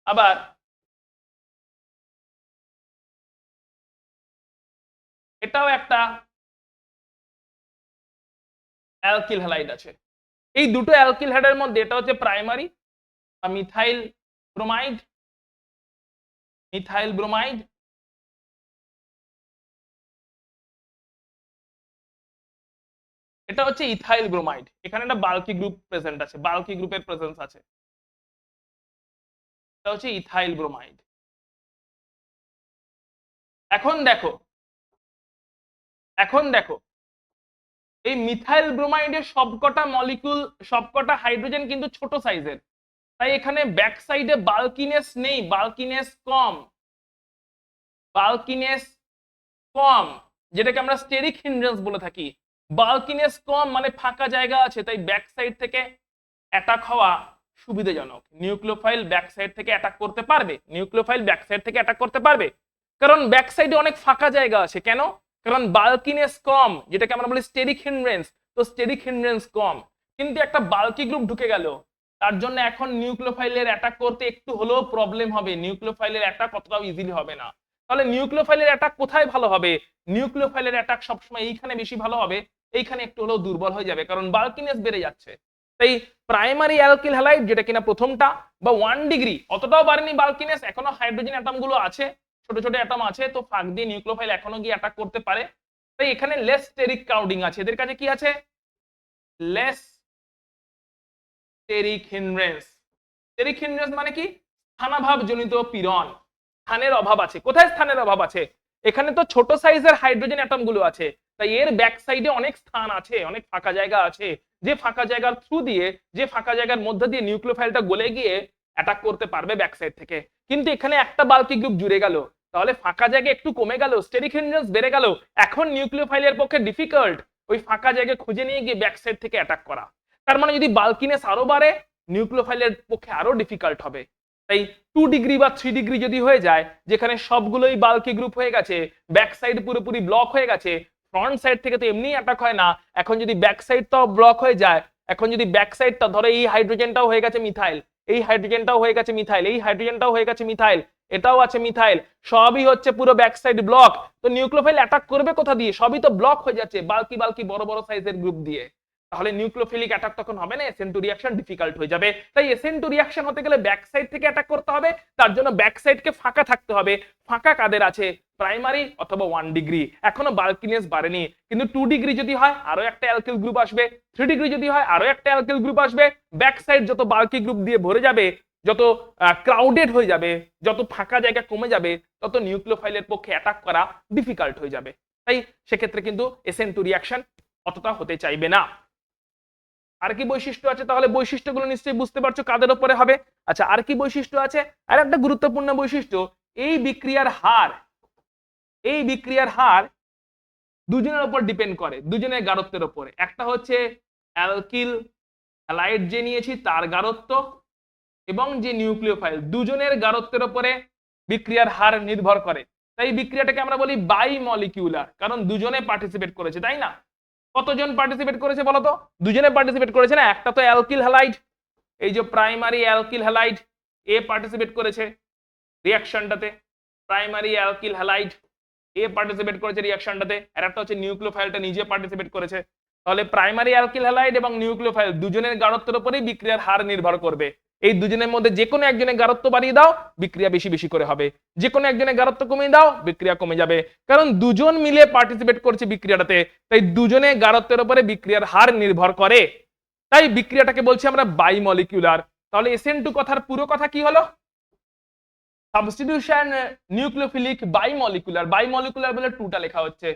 আবার এটাও একটা অ্যালকিল হ্যালাইড আছে। এই দুটো অ্যালকিল হ্যালাইডের মধ্যে এটা হচ্ছে primary methyl bromide, methyl bromide, এটা হচ্ছে ইথাইল ব্রোমাইড। এখানে একটা বাল্কি গ্রুপ প্রেজেন্ট আছে, বাল্কি গ্রুপের প্রেজেন্স আছে, এটা হচ্ছে ইথাইল ব্রোমাইড। এখন দেখো, এখন দেখো এই মিথাইল ব্রোমাইডের সবকটা মলিকিউল, সবকটা হাইড্রোজেন কিন্তু ছোট সাইজের, তাই এখানে ব্যাক সাইডে বাল্কিনেস নেই, বাল্কিনেস কম, বাল্কিনেস কম, যেটাকে আমরা স্টেরিক হিন্ড্রেন্স বলে থাকি। বাল্কিনেস কম মানে ফাঁকা জায়গা আছে, তাই ব্যাক সাইড থেকে অ্যাটাক হওয়া সুবিধাজনক। নিউক্লিওফাইল ব্যাক সাইড থেকে অ্যাটাক করতে পারবে, নিউক্লিওফাইল ব্যাক সাইড থেকে অ্যাটাক করতে পারবে, কারণ ব্যাক সাইডে অনেক ফাঁকা জায়গা আছে। কেন? কারণ বাল্কিনেস কম, যেটাকে আমরা বলি স্টেরিক হিন্ড্রেন্স, তো স্টেরিক হিন্ড্রেন্স কম। কিন্তু একটা বাল্কি গ্রুপ ঢুকে গেল, তার জন্য এখন নিউক্লিওফাইলের অ্যাটাক করতে একটু হলেও প্রবলেম হবে, নিউক্লিওফাইলের অ্যাটাক অতটাও ইজিলি হবে না। তাহলে নিউক্লিওফাইলের অ্যাটাক কোথায় ভালো হবে? নিউক্লিওফাইলের অ্যাটাক সবসময় এইখানে বেশি ভালো হবে, এইখানে একটু হলেও দুর্বল হয়ে যাবে, কারণ বাল্কিনেস বেড়ে যাচ্ছে। তাই প্রাইমারি অ্যালকিল হ্যালাইড, যেটা কিনা প্রথমটা বা 1 ডিগ্রি, অতটাও বাড়েনি বাল্কিনেস, এখনো হাইড্রোজেন অ্যাটম গুলো আছে, ছোট ছোট অ্যাটম আছে, তো ফাঁক দিয়ে নিউক্লিওফাইল এখনো গিয়ে অ্যাটাক করতে পারে। তাই এখানে লেস স্টেরিক ক্রাউডিং আছে, এদের কাছে কি আছে? Less steric hindrance. Steric hindrance মানে কি? স্থানাভাব জনিত পীড়ন, স্থানের অভাব আছে। কোথায় স্থানের অভাব আছে? এখানে তো ছোট সাইজের হাইড্রোজেন অ্যাটম গুলো আছে, তাই এর ব্যাক সাইডে অনেক স্থান আছে, অনেক ফাঁকা জায়গা আছে, যে ফাঁকা জায়গার থ্রু দিয়ে, যে ফাঁকা জায়গার মধ্যে দিয়ে নিউক্লিওফাইলটা গলে গিয়ে অ্যাটাক করতে পারবে ব্যাক সাইড থেকে। কিন্তু এখানে একটা বাল্কি গ্রুপ জুড়ে গেল, তাহলে ফাঁকা জায়গা একটু কমে গেল, স্টেরিক হিন্ড্রেন্স বেড়ে গেল। এখন নিউক্লিওফাইলের পক্ষে ডিফিকাল্ট ওই ফাঁকা জায়গা খুঁজে নিয়ে গিয়ে ব্যাক সাইড থেকে অ্যাটাক করা। তার মানে যদি বাল্কিনেস আরো বাড়ে, নিউক্লিওফাইলের পক্ষে আরো ডিফিকাল্ট হবে। তাই 2 ডিগ্রি বা 3 ডিগ্রি যদি হয়ে যায়, যেখানে সবগুলোই বাল্কি গ্রুপ হয়ে গেছে, ব্যাক সাইড পুরোপুরি ব্লক হয়ে গেছে, ফ্রন্ট সাইড থেকে তো এমনি অ্যাটাক হয় না, এখন যদি ব্যাক সাইডটাও ব্লক হয়ে যায়, এখন যদি ব্যাক সাইডটা ধরো এই হাইড্রোজেনটাও হয়ে গেছে মিথাইল, এই হাইড্রোজেনটাও হয়ে গেছে মিথাইল, এই হাইড্রোজেনটাও হয়ে গেছে মিথাইল, এটাও আছে মিথাইল, সবই হচ্ছে পুরো ব্যাক সাইড ব্লক, তো নিউক্লিওফাইল অ্যাটাক করবে কোথা দিয়ে? সবই তো ব্লক হয়ে যাচ্ছে বাল্কি বাল্কি বড় বড় সাইজের গ্রুপ দিয়ে। তাহলে নিউক্লিওফিলিক অ্যাটাক তখন হবে না, SN2 রিঅ্যাকশন ডিফিকাল্ট হয়ে যাবে। তাই SN2 রিঅ্যাকশন হতে গেলে ব্যাক সাইড থেকে অ্যাটাক করতে হবে, তার জন্য ব্যাক সাইডকে ফাঁকা থাকতে হবে। ফাঁকা কাদের আছে? প্রাইমারি অথবা 1 ডিগ্রি। এখনো বাল্কিনেস বাড়েনি, কিন্তু 2 ডিগ্রি যদি হয় আরো একটা অ্যালকিল গ্রুপ আসবে, 3 ডিগ্রি যদি হয় আরো একটা অ্যালকিল গ্রুপ আসবে। ব্যাক সাইড যত বাল্কি গ্রুপ দিয়ে ভরে যাবে, যত ক্রাউডেড হয়ে যাবে, যত ফাঁকা জায়গা কমে যাবে, তত নিউক্লিওফাইলের পক্ষে অ্যাটাক করা ডিফিকাল্ট হয়ে যাবে। তাই সেক্ষেত্রে কিন্তু SN2 রিঅ্যাকশন অতটা হতে চাইবে না। আর কি বৈশিষ্ট্য আছে? তাহলে বৈশিষ্ট্যগুলো নিশ্চয়ই বুঝতে পারছো কাদের উপরে হবে। আচ্ছা, আর কি বৈশিষ্ট্য আছে? আর একটা গুরুত্বপূর্ণ বৈশিষ্ট্য, এই বিক্রিয়ার হার, এই বিক্রিয়ার হার দুজনের উপর ডিপেন্ড করে, দুজনের গাঢ়ত্বের উপরে। একটা হচ্ছে অ্যালকিল হ্যালাইড যে নিয়েছি তার গাঢ়ত্ব, এবং যে নিউক্লিওফাইল, দুজনের গাঢ়ত্বের উপরে বিক্রিয়ার হার নির্ভর করে। তাই বিক্রিয়াটাকে আমরা বলি বাই মলিকিউলার, কারণ দুজনে পার্টিসিপেট করেছে, তাই না? কতজন পার্টিসিপেট করেছে বলতো? দুজনে পার্টিসিপেট করেছে না? একটা তো অ্যালকিল হ্যালাইড, এই যে প্রাইমারি অ্যালকিল হ্যালাইড এ পার্টিসিপেট করেছে রিঅ্যাকশনটাতে, প্রাইমারি অ্যালকিল হ্যালাইড এ পার্টিসিপেট করেছে রিঅ্যাকশনটাতে, আর একটা হচ্ছে নিউক্লিওফাইলটা নিজে পার্টিসিপেট করেছে। তাহলে প্রাইমারি অ্যালকিল হ্যালাইড এবং নিউক্লিওফাইল দুজনের গাঢ়ত্বের উপরেই বিক্রিয়ার হার নির্ভর করবে। এই দুজনের মধ্যে যে কোনো একজনের গাঢ়ত্ব বাড়িয়ে দাও, বিক্রিয়া বেশি বেশি করে হবে, যে কোনো একজনের গাঢ়ত্ব কমিয়ে দাও, বিক্রিয়া কমে যাবে, কারণ দুজন মিলে পার্টিসিপেট করছে বিক্রিয়াটাতে, তাই দুজনের গাঢ়ত্বের উপরে বিক্রিয়ার হার নির্ভর করে। তাই বিক্রিয়াটাকে বলছি আমরা বাইমলিকুলার। তাহলে SN2 কথার পুরো কথা কি হলো? সাবস্টিটিউশন নিউক্লিওফিলিক বাইমলিকুলার, বাইমলিকুলার বলে 2টা লেখা হচ্ছে,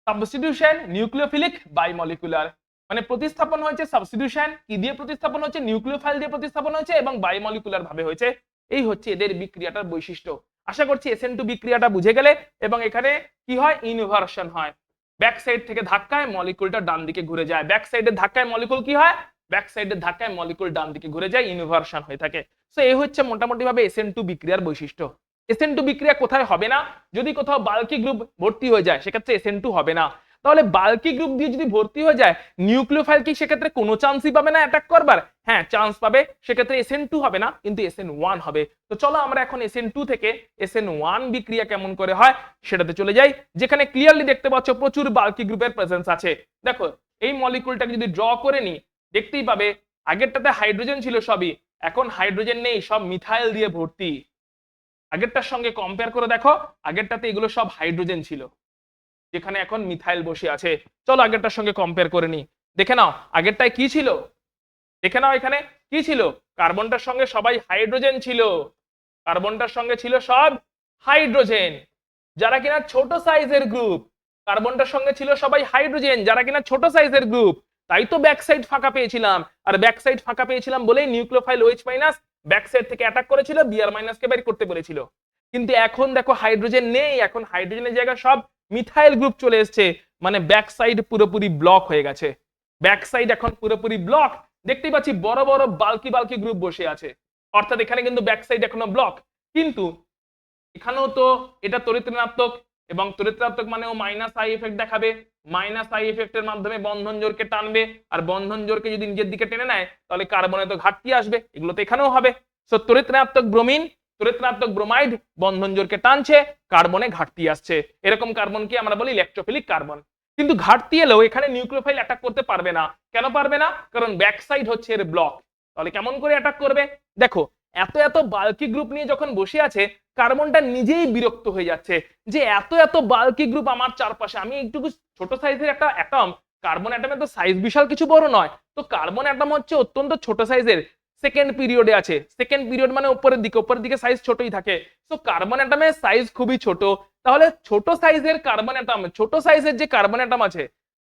সাবস্টিটিউশন নিউক্লিওফিলিক বাইমলিকুলার, মানে প্রতিস্থাপন হয়েছে সাবস্টিটিউশন কি দিয়ে? প্রতিস্থাপন হচ্ছে নিউক্লিওফাইল দিয়ে প্রতিস্থাপন হয়েছে, এবং বায়োমলিকুলার ভাবে হয়েছে। এই হচ্ছে এদের বিক্রিয়াটার বৈশিষ্ট্য। আশা করছি SN2 বিক্রিয়াটা বুঝে গেলে। এবং এখানে কি হয়? ইনভার্সন হয়, ব্যাক সাইড থেকে ধাক্কায় মলিকুলটা ডান দিকে ঘুরে যায়, ব্যাক সাইডের ধাক্কায় মলিকুল কি হয়? ব্যাক সাইডের ধাক্কায় মলিকুল ডান দিকে ঘুরে যায়, ইনভার্সন হয়ে থাকে। সো এই হচ্ছে মোটামুটি ভাবে SN2 বিক্রিয়ার বৈশিষ্ট্য। SN2 বিক্রিয়া কোথায় হবে না? যদি কোথাও বাল্কি গ্রুপ ভর্তি হয়ে যায় সেক্ষেত্রে SN2 হবে না। তাহলে বাল্কি গ্রুপ দিয়ে যদি ভর্তি হয়ে যায় নিউক্লিওফাইল কি সেক্ষেত্রে কোনো চান্সই পাবে না অ্যাটাক করবার? হ্যাঁ, চান্স পাবে। সেক্ষেত্রে SN2 হবে না, কিন্তু SN1 হবে। তো চলো আমরা এখন SN2 থেকে SN1 বিক্রিয়া কেমন করে হয় সেটাতে চলে যাই, যেখানে ক্লিয়ারলি দেখতে পাচ্ছ প্রচুর বাল্কি গ্রুপের প্রেজেন্স আছে। দেখো এই মলিকুলটাকে যদি ড্র করে নি দেখতেই পাবে আগেরটাতে হাইড্রোজেন ছিল সবই, এখন হাইড্রোজেন নেই, সব মিথাইল দিয়ে ভর্তি। আগেরটার সঙ্গে কম্পেয়ার করে দেখো, আগেরটাতে এগুলো সব হাইড্রোজেন ছিল, যেখানে এখন মিথাইল বসে আছে। চলো আগেরটার সঙ্গে কম্পেয়ার করে নি, দেখে নাও আগেরটায় কি ছিল, দেখে নাও এখানে কি ছিল, কার্বনটার সঙ্গে সবাই হাইড্রোজেন ছিল, কার্বনটার সঙ্গে ছিল সব হাইড্রোজেন, যারা কিনা ছোট সাইজের গ্রুপ। কার্বনটার সঙ্গে ছিল সবাই হাইড্রোজেন, যারা কিনা ছোট সাইজের গ্রুপ। তাই তো ব্যাক সাইড ফাঁকা পেয়েছিলাম, আর ব্যাক সাইড ফাঁকা পেয়েছিলাম বলেই nucleophile OH minus back side থেকে অ্যাটাক করেছিল, Br মাইনাসকে বের করতে বলেছিল। কিন্তু এখন দেখো হাইড্রোজেন নেই, এখন হাইড্রোজেনের জায়গায় সব মিথাইল গ্রুপ চলে এসেছে, মানে ব্যাক সাইড পুরোপুরি ব্লক হয়ে গেছে। ব্যাক সাইড এখন পুরোপুরি ব্লক, দেখতেই পাচ্ছি বড় বড় বাল্কি বাল্কি গ্রুপ বসে আছে, অর্থাৎ এখানে কিন্তু ব্যাক সাইড এখনো ব্লক। কিন্তু এখানেও তো এটা তড়িৎ ঋণাত্মক, এবং তড়িৎ ঋণাত্মক মানে ও মাইনাস আই এফেক্ট দেখাবে, মাইনাস আই এফেক্টের মাধ্যমে বন্ধন জোরকে টানবে, আর বন্ধন জোরকে যদি নিজের দিকে টেনে নেয় তাহলে কার্বনে তো ঘাটতি আসবে, এগুলো তো এখানেও হবে। সো তড়িৎ ঋণাত্মক ব্রোমিন, তড়িৎ ঋণাত্মক ব্রোমাইড বন্ধন জোরকে টানছে, কার্বনে ঘাটতি আসছে, এরকম কার্বনকে আমরা বলি ইলেকট্রোফিলিক কার্বন। কিন্তু ঘাটতি এলেও এখানে নিউক্লিওফাইল অ্যাটাক করতে পারবে না। কেন পারবে না? কারণ ব্যাক সাইড হচ্ছে এর ব্লক। তাহলে কেমন করে অ্যাটাক করবে? দেখো এত এত বাল্কি গ্রুপ নিয়ে যখন বসে আছে, কার্বনটা নিজেই বিরক্ত হয়ে যাচ্ছে যে এত এত বাল্কি গ্রুপ আমার চারপাশে, আমি একটু ছোট সাইজের একটা অ্যাটম, কার্বন অ্যাটমের তো সাইজ বিশাল কিছু বড় নয়, তো কার্বন অ্যাটম হচ্ছে অত্যন্ত ছোট সাইজের, সেকেন্ড পিরিয়ডে আছে, সেকেন্ড পিরিয়ড মানে উপরের দিকে সাইজ ছোটই থাকে। তো কার্বন অ্যাটমের সাইজ খুবই ছোট, তাহলে ছোট সাইজের কার্বন অ্যাটম, ছোট সাইজের যে কার্বন অ্যাটম আছে,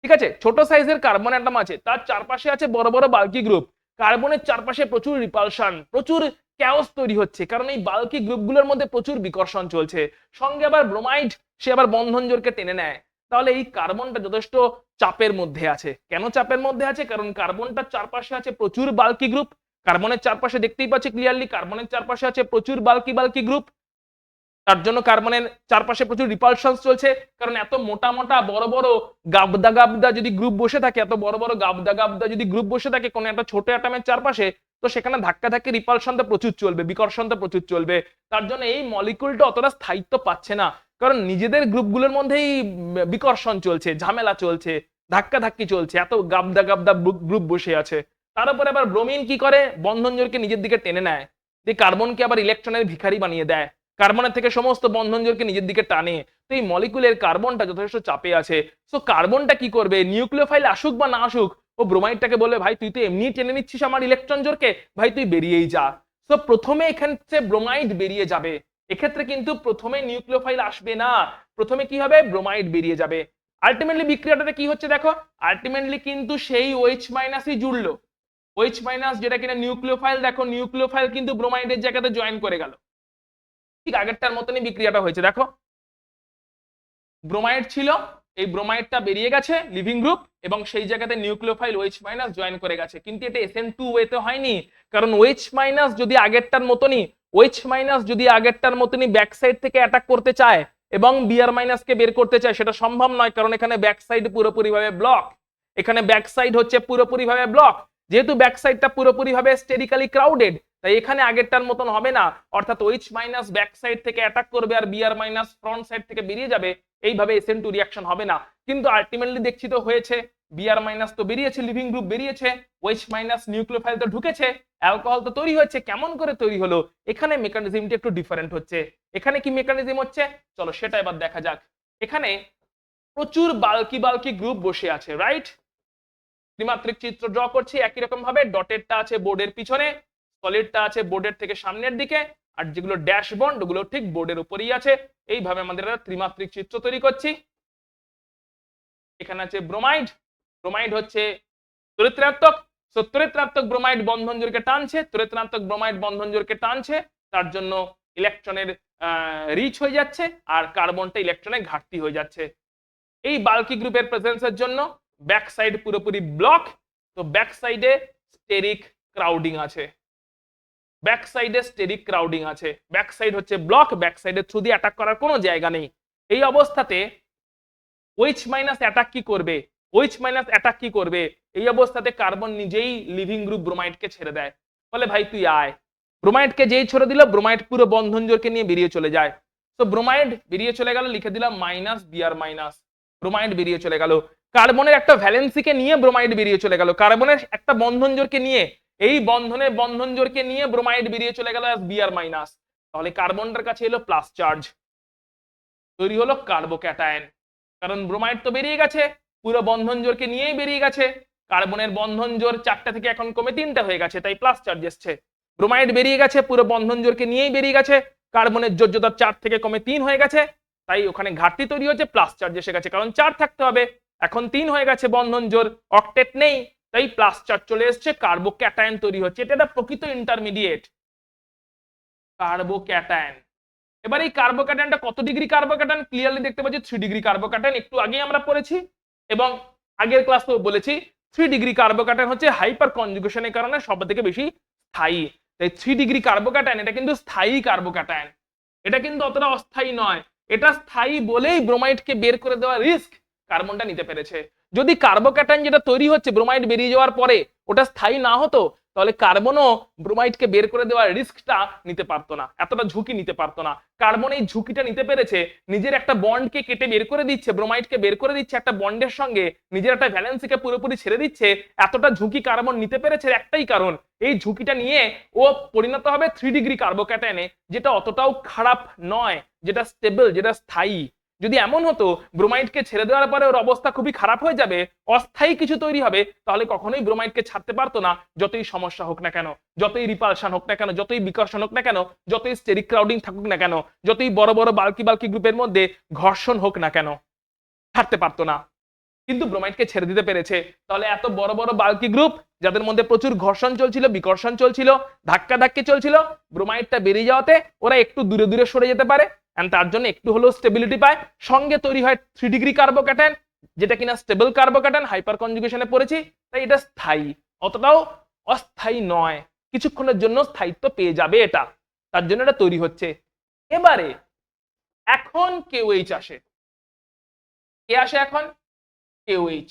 ঠিক আছে, ছোট সাইজের কার্বন অ্যাটম আছে, তার চারপাশে আছে বড় বড় বাল্কি গ্রুপ। কার্বনের চারপাশে প্রচুর রিপালশন, প্রচুর ক্যাওস তৈরি হচ্ছে, কারণ এই বাল্কি গ্রুপগুলোর মধ্যে প্রচুর বিকর্ষণ চলছে, সঙ্গে আবার ব্রোমাইড সে আবার বন্ধন জোরকে টেনে নেয়। তাহলে এই কার্বনটা যথেষ্ট চাপের মধ্যে আছে। কেন চাপের মধ্যে আছে? কারণ কার্বনটার চারপাশে আছে প্রচুর বাল্কি গ্রুপ। কার্বনের চারপাশে দেখতেই পাচ্ছি ক্লিয়ারলি, কার্বনের চারপাশে আছে প্রচুর বাল্কি বাল্কি গ্রুপ, তার জন্য কার্বনের চারপাশে প্রচুর রিপালশন চলছে। কারণ এত মোটা মোটা বড় বড় গাবদা গাবদা যদি গ্রুপ বসে থাকে, এত বড় বড় গাবদা গাবদা যদি গ্রুপ বসে থাকে কোনো একটা ছোট অ্যাটমের চারপাশে, তো সেখানে ধাক্কা ধাক্কি রিপালশন তো প্রচুর চলবে, বিকর্ষণ তো প্রচুর চলবে। তার জন্য এই মলিকুলটা অতটা স্থায়িত্ব পাচ্ছে না, কারণ নিজেদের গ্রুপগুলোর মধ্যেই বিকর্ষণ চলছে, ঝামেলা চলছে, ধাক্কা ধাক্কি চলছে, এত গাবদা গাবদা গ্রুপ বসে আছে। তার উপরে আবার ব্রোমিন কি করে? বন্ধন জোরকে নিজের দিকে টেনে নেয়, দিয়ে কার্বনকে আবার ইলেকট্রনের ভিখারি বানিয়ে দেয়, কার্বনের থেকে সমস্ত বন্ধন জোরকে নিজের দিকে টানে। তো এই মলিকুলের কার্বনটা যথেষ্ট চাপে আছে। সো কার্বনটা কি করবে? নিউক্লিওফাইল আসুক বা না আসুক, ও ব্রোমাইডটাকে বলবে ভাই তুই তো এমনি টেনে নিচ্ছিস আমার ইলেকট্রন জোরকে, ভাই তুই বেরিয়েই যা। সো প্রথমে এখান থেকে ব্রোমাইড বেরিয়ে যাবে, এক্ষেত্রে কিন্তু প্রথমে নিউক্লিওফাইল আসবে না, প্রথমে কি হবে? ব্রোমাইড বেরিয়ে যাবে। আলটিমেটলি বিক্রিয়াটাতে কি হচ্ছে দেখো, আলটিমেটলি কিন্তু সেই OH মাইনাসই জুড়লো, OH মাইনাস যেটা কিনা নিউক্লিওফাইল, দেখো নিউক্লিওফাইল কিন্তু ব্রোমাইডের জায়গাতে জয়েন করে গেল, ঠিক আগেরটার মতনই বিক্রিয়াটা হয়েছে। দেখো ব্রোমাইড ছিল, এই ব্রোমাইডটা বেরিয়ে গেছে লিভিং গ্রুপ, এবং সেই জায়গাতে নিউক্লিওফাইল OH মাইনাস জয়েন করে গেছে, কিন্তু এটা SN2 ওয়েতে হয়নি। কারণ OH মাইনাস যদি আগেরটার মতনই, OH মাইনাস যদি আগেরটার মতনই ব্যাক সাইড থেকে অ্যাটাক করতে চায় এবং Br মাইনাসকে বের করতে চায়, সেটা সম্ভব নয়, কারণ এখানে ব্যাক সাইড পুরোপুরিভাবে ব্লক, এখানে ব্যাক সাইড হচ্ছে পুরোপুরিভাবে ব্লক। যেহেতু ব্যাক সাইডটা পুরোপুরিভাবে স্টেরিক্যালি ক্রাউডেড, তাই এখানে আগেরটার মতন হবে না, অর্থাৎ OH মাইনাস ব্যাক সাইড থেকে অ্যাটাক করবে আর Br মাইনাস ফ্রন্ট সাইড থেকে বেরিয়ে যাবে, এইভাবে SN2 রিঅ্যাকশন হবে না। কিন্তু আলটিমেটলি দেখছি তো হয়েছে, Br মাইনাস তো বেরিয়েছে, লিভিং গ্রুপ বেরিয়েছে, OH মাইনাস নিউক্লিওফাইল তো ঢুকেছে, অ্যালকোহল তো তৈরি হচ্ছে। কেমন করে তৈরি হলো? এখানে মেকানিজমটা একটু ডিফারেন্ট হচ্ছে। এখানে কি মেকানিজম হচ্ছে চলো সেটা এবার দেখা যাক। এখানে প্রচুর বাল্কি বাল্কি গ্রুপ বসে আছে, রাইট? ত্রিমাত্রিক চিত্র ড্র করছি একই রকম ভাবে, ডটেরটা আছে বোর্ডের পিছনে, সলিডটা আছে বোর্ডের থেকে সামনের দিকে, আর যেগুলো ড্যাশ বন্ড ওগুলো ঠিক বোর্ডের উপরেই আছে। এইভাবে আমাদের একটা ত্রিমাত্রিক চিত্র তৈরি করছি। এখানে আছে ব্রোমাইড, ব্রোমাইড হচ্ছে তড়িৎ ঋণাত্মক, তড়িৎ ঋণাত্মক ব্রোমাইড বন্ধন জোরকে টানছে, তড়িৎ ঋণাত্মক ব্রোমাইড বন্ধন জোরকে টানছে, তার জন্য ইলেকট্রনের রিচ হয়ে যাচ্ছে, আর কার্বনটা ইলেকট্রনের ঘাটতি হয়ে যাচ্ছে। এই বাল্কি গ্রুপের প্রেজেন্সের জন্য ব্যাক সাইড পুরোপুরি ব্লক, তো ব্যাক সাইডে স্টেরিক ক্রাউডিং আছে। ব্যাক সাইডে স্টেরিক ক্রাউডিং আছে, ব্যাক সাইড হচ্ছে ব্লক, ব্যাক সাইডের থ্রু দিয়ে অ্যাটাক করার কোনো জায়গা নেই। এই অবস্থাতে OH মাইনাস অ্যাটাক কি করবে, OH মাইনাস অ্যাটাক কি করবে, এই অবস্থাতে কার্বন নিজেই লিভিং গ্রুপ ব্রোমাইডকে ছেড়ে দেয়, বলে ভাই তুই আয়। ব্রোমাইডকে যেই ছেড়ে দিল, ব্রোমাইড পুরো বন্ধন জোরকে নিয়ে বেরিয়ে চলে যায়। তো ব্রোমাইড বেরিয়ে চলে গেল, লিখে দিলাম মাইনাস বিআর মাইনাস, ব্রোমাইড বেরিয়ে চলে গেল। কার্বনের একটা ভ্যালেন্সিকে নিয়ে ব্রোমাইড বেরিয়ে চলে গেল, কার্বনের একটা বন্ধন জোরকে নিয়ে, এই বন্ধনের বন্ধন জোরকে নিয়ে ব্রোমাইড বেরিয়ে চলে গেল অ্যাজ বিআর মাইনাস। তাহলে কার্বনটার কাছে এলো প্লাস চার্জ, তৈরি হলো কার্বোক্যাটায়ন। কারণ ব্রোমাইড তো বেরিয়ে গেছে, পুরো বন্ধন জোরকে নিয়েই বেরিয়ে গেছে, কার্বনের বন্ধন জোর 4টা থেকে এখন কমে 3টা হয়ে গেছে, তাই প্লাস চার্জ এসছে। ব্রোমাইড বেরিয়ে গেছে, পুরো বন্ধন জোরকে নিয়েই বেরিয়ে গেছে, কার্বনের যোজ্যতা 4 থেকে কমে 3 হয়ে গেছে, তাই ওখানে ঘাটতি তৈরি হচ্ছে, প্লাস চার্জ এসে গেছে, কারণ 4 থাকতে হবে, এখন 3 হয়ে গেছে বন্ধন জোর, অক্টেট নেই, তাই প্লাস চার্জ চলে এসছে, কার্বোক্যাটায়ন তৈরি হচ্ছে। এটা একটা প্রকৃত ইন্টারমিডিয়েট কার্বোক্যাটায়ন। এবার এই কার্বোক্যাটায়নটা কত ডিগ্রি কার্বোক্যাটায়ন, ক্লিয়ারলি দেখতে পাচ্ছি 3 ডিগ্রি কার্বোক্যাটায়ন, একটু আগে আমরা পড়েছি এবং আগের ক্লাসেও বলেছি 3 ডিগ্রি কার্বোক্যাটায়ন হচ্ছে হাইপার কনজুগেশনের কারণে সবথেকে বেশি স্থায়ী। তাই 3 ডিগ্রি কার্বোক্যাটায়ন এটা কিন্তু স্থায়ী কার্বোক্যাটায়ন, এটা কিন্তু অতটা অস্থায়ী নয়। এটা স্থায়ী বলেই ব্রোমাইডকে বের করে দেওয়া রিস্ক কার্বনটা নিতে পেরেছে। যদি কার্বোক্যাটায়ন যেটা তৈরি হচ্ছে ব্রোমাইড বেরিয়ে যাওয়ার পরে ওটা স্থায়ী না হতো, তাহলে কার্বনও ব্রোমাইডকে বের করে দেওয়ার রিস্কটা নিতে পারতো না, এতটা ঝুঁকি নিতে পারতো না। কার্বন এই ঝুঁকিটা নিতে পেরেছে, নিজের একটা বন্ডকে কেটে বের করে দিচ্ছে, ব্রোমাইডকে বের করে দিচ্ছে একটা বন্ডের সঙ্গে, নিজের একটা ভ্যালেন্সিকে পুরোপুরি ছেড়ে দিচ্ছে। এতটা ঝুঁকি কার্বন নিতে পেরেছে একটাই কারণ, এই ঝুঁকিটা নিয়ে ও পরিণত হবে 3 ডিগ্রি কার্বোক্যাটায়নে, যেটা অতটাও খারাপ নয়, যেটা স্টেবল, যেটা স্থায়ী। যদি এমন হতো ব্রোমাইডকে ছেড়ে দেওয়ার পরে ওর অবস্থা খুবই খারাপ হয়ে যাবে, অস্থায়ী কিছু তৈরি হবে, তাহলে কখনোই ব্রোমাইডকে ছাড়তে পারতো না, যতই সমস্যা হোক না কেন, যতই রিপালশন হোক না কেন, যতই বিকর্ষণ হোক না কেন, যতই স্টেরিক ক্রাউডিং থাকুক না কেন, যতই বড় বড় বাল্কি বাল্কি গ্রুপের মধ্যে ঘর্ষণ হোক না কেন, ছাড়তে পারতো না। কিন্তু ব্রোমাইডকে ছেড়ে দিতে পেরেছে। তাহলে এত বড় বড় বাল্কি গ্রুপ যাদের মধ্যে প্রচুর ঘর্ষণ চলছিল, বিকর্ষণ চলছিল, ধাক্কা ধাক্কি চলছিল, ব্রোমাইডটা বেরিয়ে যাওয়াতে ওরা একটু দূরে দূরে সরে যেতে পারে, তার জন্য একটু হলেও স্টেবিলিটি পায়, সঙ্গে তৈরি হয় 3 ডিগ্রি কার্বোক্যাটায়ন, যেটা কিনা স্টেবল কার্বোক্যাটায়ন, হাইপার কনজুগেশনে পড়েছি, তাই এটা স্থায়ী, অতটাও অস্থায়ী নয়, কিছুক্ষণের জন্য স্থায়িত্ব পেয়ে যাবে এটা, তার জন্য এটা তৈরি হচ্ছে। এবারে এখন কেওএইচ আসে, কে আসে এখন, কেওএইচ,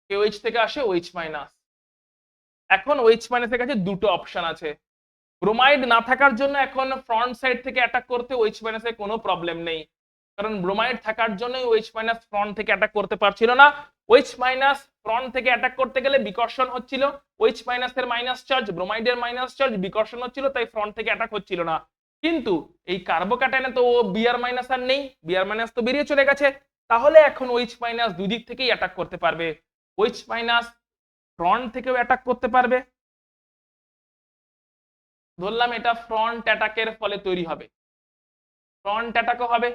কেওএইচ থেকে আসে OH মাইনাস। এখন OH মাইনাসের কাছে দুটো অপশন আছে, ব্রোমাইড না থাকার জন্য এখন ফ্রন্ট সাইড থেকে অ্যাটাক করতে OH মাইনাসের কোনো প্রবলেম নেই, কারণ ব্রোমাইড থাকার জন্য OH মাইনাস ফ্রন্ট থেকে অ্যাটাক করতে পারছিল না। OH মাইনাস ফ্রন্ট থেকে অ্যাটাক করতে গেলে বিকর্ষণ হচ্ছিল, OH মাইনাসের মাইনাস চার্জ, ব্রোমাইডের মাইনাস চার্জ, বিকর্ষণ হচ্ছিল, তাই ফ্রন্ট থেকে অ্যাটাক হচ্ছিল না। কিন্তু এই কার্বোক্যাটায়নে তো ও বিআর মাইনাস আর নেই, বিআর মাইনাস তো বেরিয়ে চলে গেছে, তাহলে এখন OH মাইনাস দুই দিক থেকেই অ্যাটাক করতে পারবে। OH মাইনাস ফ্রন্ট থেকেও অ্যাটাক করতে পারবে, ধরলাম এটা ফ্রন্ট অ্যাটাকের ফলে তৈরি হবে, ফ্রন্ট অ্যাটাকও হবে,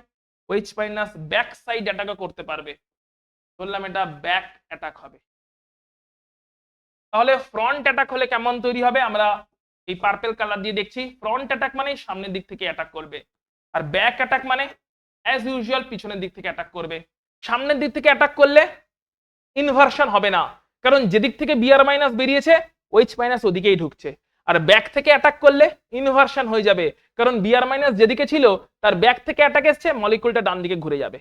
OH মাইনাস ব্যাক সাইড অ্যাটাকও করতে পারবে, ধরলাম এটা ব্যাক অ্যাটাক হবে। তাহলে ফ্রন্ট অ্যাটাক হলে কেমন তৈরি হবে আমরা এই পার্পল কালার দিয়ে দেখছি। ফ্রন্ট অ্যাটাক মানে সামনের দিক থেকে অ্যাটাক করবে, আর ব্যাক অ্যাটাক মানে অ্যাজ ইউজুয়াল পিছনের দিক থেকে অ্যাটাক করবে। সামনের দিক থেকে অ্যাটাক করলে ইনভার্সন হবে না, কারণ যেদিক থেকে বিআর মাইনাস বেরিয়েছে OH মাইনাস ওদিকেই ঢুকছে। আর ব্যাক থেকে অ্যাটাক করলে ইনভার্সন হয়ে যাবে, কারণ বিআর মাইনাস যেদিকে ছিল তার ব্যাক থেকে অ্যাটাক এসছে, মলিকুলটা ডান দিকে ঘুরে যাবে।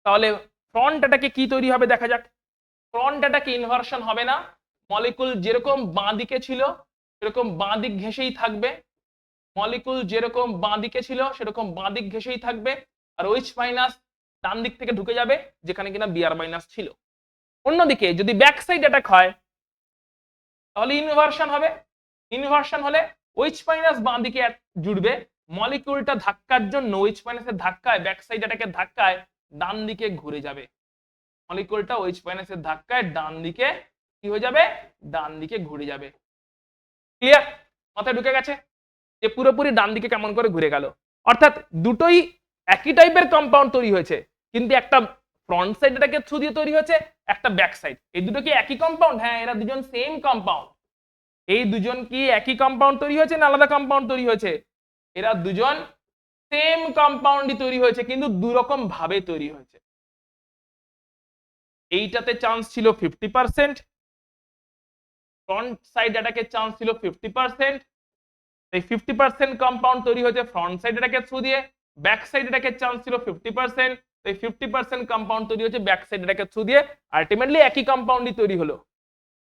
তাহলে ফ্রন্ট অ্যাটাকে কি তৈরি হবে দেখা যাক। ফ্রন্ট অ্যাটাকে ইনভার্সন হবে না, মলিকুল যেরকম বাঁ দিকে ছিল সেরকম বাঁ দিক ঘেঁষেই থাকবে, মলিকুল যেরকম বাঁ দিকে ছিল সেরকম বাঁ দিক ঘেঁষেই থাকবে, আর OH মাইনাস ডান দিক থেকে ঢুকে যাবে যেখানে কিনা বিআর মাইনাস ছিল। অন্যদিকে যদি ব্যাক সাইড অ্যাটাক হয় তাহলে ইনভার্সন হবে, ইনভার্সন হলে OH মাইনাস বাঁ দিকে জুড়বে, মলিকিউলটা ধাক্কার জন্য OH মাইনাসের ধাক্কায়, ব্যাক সাইড অ্যাটাকের ধাক্কায় ডান দিকে ঘুরে যাবে, মলিকিউলটা OH মাইনাসের ধাক্কায় ডান দিকে কি হয়ে যাবে, ডান দিকে ঘুরে যাবে। ক্লিয়ার, মাথায় ঢুকে গেছে যে পুরোপুরি ডান দিকে কেমন করে ঘুরে গেল। অর্থাৎ দুটোই একই টাইপের কম্পাউন্ড তৈরি হয়েছে, কিন্তু একটা ফ্রন্ট সাইড এটাকে থ্রু দিয়ে তৈরি হয়েছে, একটা ব্যাক সাইড। এই দুটো কি একই কম্পাউন্ড? হ্যাঁ, এরা দুজন সেম কম্পাউন্ড। এই দুজন কি একই কম্পাউন্ড তৈরি হয়েছে না আলাদা কম্পাউন্ড তৈরি হয়েছে? এরা দুজন সেম কম্পাউন্ডই তৈরি হয়েছে, কিন্তু দুরকম ভাবে তৈরি হয়েছে। এইটাতে চান্স ছিল 50%, ফ্রন্ট সাইড অ্যাটাকের চান্স ছিল 50%, এই 50% কম্পাউন্ড তৈরি হয়েছে ফ্রন্ট সাইড অ্যাটাকের থ্রু দিয়ে, ব্যাক সাইড অ্যাটাকের চান্স ছিল 50%, এই 50% কম্পাউন্ড তৈরি হয়েছে ব্যাক সাইড অ্যাটাকের থ্রু দিয়ে। আলটিমেটলি একই কম্পাউন্ডই তৈরি হলো,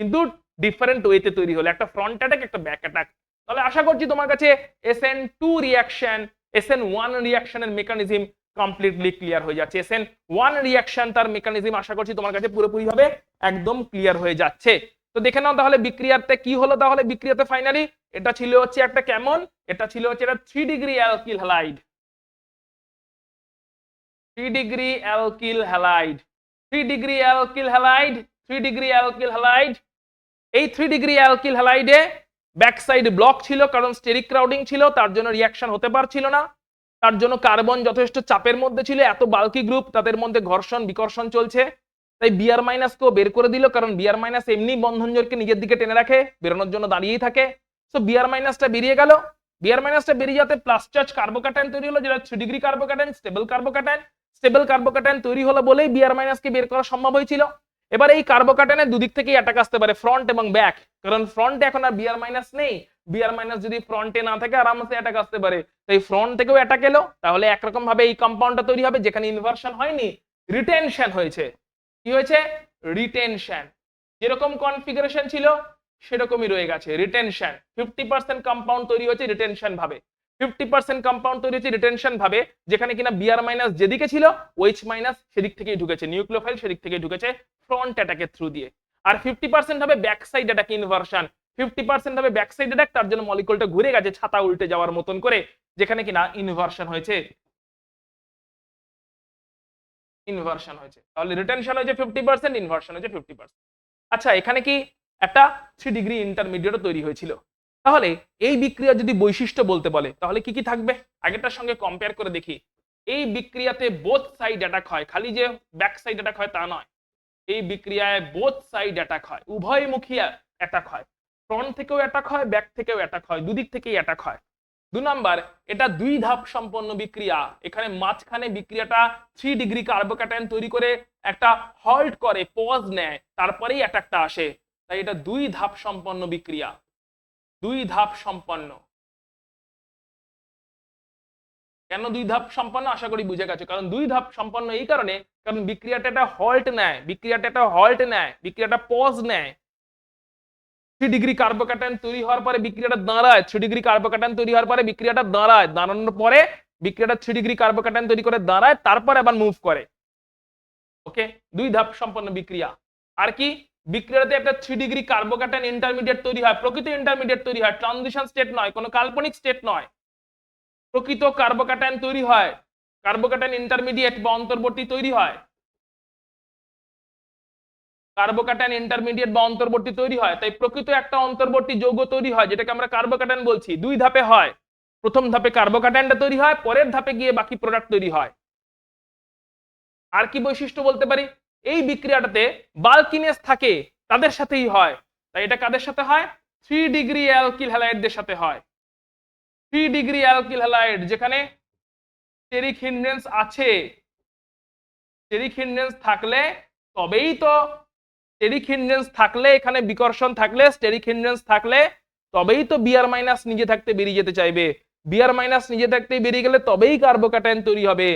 কিন্তু ডিফারেন্ট ওয়েতে তৈরি হলো, একটা ফ্রন্ট অ্যাটাক একটা ব্যাক অ্যাটাক। তাহলে আশা করছি তোমার কাছে SN2 রিঅ্যাকশন SN1 রিঅ্যাকশনের মেকানিজম কমপ্লিটলি ক্লিয়ার হয়ে যাচ্ছে। SN1 রিঅ্যাকশন তার মেকানিজম আশা করছি তোমার কাছে পুরোপুরি ভাবে একদম ক্লিয়ার হয়ে যাচ্ছে। তো দেখে নাও তাহলে বিক্রিয়াতে কি হলো। তাহলে বিক্রিয়াতে ফাইনালি এটা ছিল হচ্ছে একটা কেমন, এটা ছিল হচ্ছে এটা 3 degree alkyl halide, 3 degree alkyl halide, 3 degree alkyl halide, 3 degree alkyl halide. এই 3 ডিগ্রি অ্যালকিল হ্যালাইডে ব্যাক সাইড ব্লক ছিল, কারণ স্টেরিক ক্রাউডিং ছিল, তার জন্য রিঅ্যাকশন হতে পারছিল না। তার জন্য কার্বন যথেষ্ট চাপের মধ্যে ছিল, এত বাল্কি গ্রুপ তাদের মধ্যে ঘর্ষণ বিকর্ষণ চলছে, তাই বিআর মাইনাসকেও বের করে দিল, কারণ বিআর মাইনাস এমনি বন্ধন জোরকে নিজের দিকে টেনে রাখে, বেরোনোর জন্য দাঁড়িয়েই থাকে। সো বিআর মাইনাসটা বেরিয়ে গেল, বিআর মাইনাসটা বেরিয়ে যাতে প্লাস চার্জ কার্বোক্যাটায়ন তৈরি হলো, যেটা 3 degree carbocation, stable carbocation. Stable carbocation তৈরি হলো বলেই বিআর মাইনাসকে বের করা সম্ভব হয়েছিল। এবার এই কার্বোক্যাটায়নের দুদিক থেকেই অ্যাটাক আসতে পারে, ফ্রন্ট এবং ব্যাক, কারণ ফ্রন্টে এখন আর বিআর মাইনাস নেই, বিআর মাইনাস যদি ফ্রন্টে না থাকে আরামসে অ্যাটাক আসতে পারে, তাই ফ্রন্ট থেকেও অ্যাটাক এলো। তাহলে একরকম ভাবে এই কম্পাউন্ডটা তৈরি হবে, যেখানে ইনভার্সন হয়নি, রিটেনশন হয়েছে। কি হয়েছে? রিটেনশন। যেরকম কনফিগারেশন ছিল সেরকমই রয়ে গেছে, রিটেনশন। 50% কম্পাউন্ড তৈরি হয়েছে রিটেনশন ভাবে, 50% কম্পাউন্ড তৈরি হয়েছে রিটেনশন ভাবে, যেখানে কিনা বিআর মাইনাস যেদিকে ছিল ওইচ মাইনাস সেদিক থেকেই ঢুকেছে, নিউক্লিওফাইল সেদিক থেকেই ঢুকেছে ফ্রন্ট অ্যাটাকের থ্রু দিয়ে। আর 50% হবে ব্যাক সাইড অ্যাটাক ইনভার্সন, 50% হবে ব্যাক সাইড অ্যাটাক, তার জন্য মলিকুলটা ঘুরে গেছে ছাতা উল্টে যাওয়ার মতন করে, যেখানে কিনা ইনভার্সন হয়েছে, ইনভার্সন হয়েছে। তাহলে রিটেনশন হয়েছে 50%, ইনভার্সন হয়েছে 50%। আচ্ছা, এখানে কি একটা 3 ডিগ্রি ইন্টারমিডিয়েটও তৈরি হয়েছিল। তাহলে এই বিক্রিয়া যদি বৈশিষ্ট্য বলতে বলে তাহলে কি কি থাকবে আগেরটার সঙ্গে কম্পেয়ার করে দেখি। এই বিক্রিয়াতে বোথ সাইড অ্যাটাক হয়, খালি যে ব্যাক সাইড অ্যাটাক হয় তা নয়, এই বিক্রিয়ায় বোথ সাইড অ্যাটাক হয়, উভয়মুখী অ্যাটাক হয়, ফ্রন্ট থেকেও অ্যাটাক হয়, ব্যাক থেকেও অ্যাটাক হয়, দুদিক থেকেই অ্যাটাক হয়। 2 নাম্বার, এটা 2 ধাপ সম্পন্ন বিক্রিয়া, এখানে মাঝখানে বিক্রিয়াটা 3 ডিগ্রি কার্বোক্যাটায়ন তৈরি করে একটা হল্ট করে, পজ নেয়, তারপরেই অ্যাটাকটা আসে, তাই এটা 2 ধাপ সম্পন্ন বিক্রিয়া, 2 ধাপ সম্পন্ন। কেন 2 ধাপ সম্পন্ন? আশা করি বুঝে গেছো। কারণ 2 ধাপ সম্পন্ন এই কারণে, কারণ বিক্রিয়াটা একটা হল্ট নেয়, বিক্রিয়াটা একটা হল্ট নেয়, বিক্রিয়াটা পজ নেয়। 3 ডিগ্রি কার্বোক্যাটায়ন তৈরি হওয়ার পরে বিক্রিয়াটা দাঁড়ায়, 3 ডিগ্রি কার্বোক্যাটায়ন তৈরি হওয়ার পরে বিক্রিয়াটা দাঁড়ায়, দাঁড়ানোর পরে বিক্রিয়াটা 3 ডিগ্রি কার্বোক্যাটায়ন তৈরি করে দাঁড়ায়, তারপরে আবার মুভ করে। ওকে, 2 ধাপ সম্পন্ন বিক্রিয়া। আর কি, বিক্রিয়াতে একটা 3 ডিগ্রি কার্বোক্যাটায়ন ইন্টারমিডিয়েট তৈরি হয়, প্রকৃত ইন্টারমিডিয়েট তৈরি হয়, ট্রানজিশন স্টেট নয়, কোনো কাল্পনিক স্টেট নয়, প্রকৃত কার্বোক্যাটায়ন তৈরি হয়, কার্বোক্যাটায়ন ইন্টারমিডিয়েট বা অন্তর্বর্তী তৈরি হয়, কার্বোক্যাটায়ন ইন্টারমিডিয়েট বা অন্তর্বর্তী তৈরি হয়। তাই প্রকৃত একটা অন্তর্বর্তী যৌগ তৈরি হয়, যেটাকে আমরা কার্বোক্যাটায়ন বলছি। 2 ধাপে হয়, প্রথম ধাপে কার্বোক্যাটায়নটা তৈরি হয়, পরের ধাপে গিয়ে বাকি প্রোডাক্ট তৈরি হয়। আর কি বৈশিষ্ট্য বলতে পারি, এই বিক্রিয়াটাতে বাল্কিনেস থাকে, তাদের সাথেই হয়, তাই এটা কাদের সাথে হয়? 3 ডিগ্রি অ্যালকিল হ্যালাইডদের সাথে হয়। 3 ডিগ্রি অ্যালকিল হ্যালাইড যেখানে স্টেরিক হিন্ড্রেন্স আছে, স্টেরিক হিন্ড্রেন্স থাকলে তবেই তো, স্টেরিক হিন্ড্রেন্স থাকলে, এখানে বিকর্ষণ থাকলে, স্টেরিক হিন্ড্রেন্স থাকলে তবেই তো বিআর মাইনাস নিজে থাকতে বেরিয়ে যেতে চাইবে, বিআর মাইনাস নিজে থাকতে বেরিয়ে গেলে তবেই কার্বোক্যাটায়ন তৈরি হবে,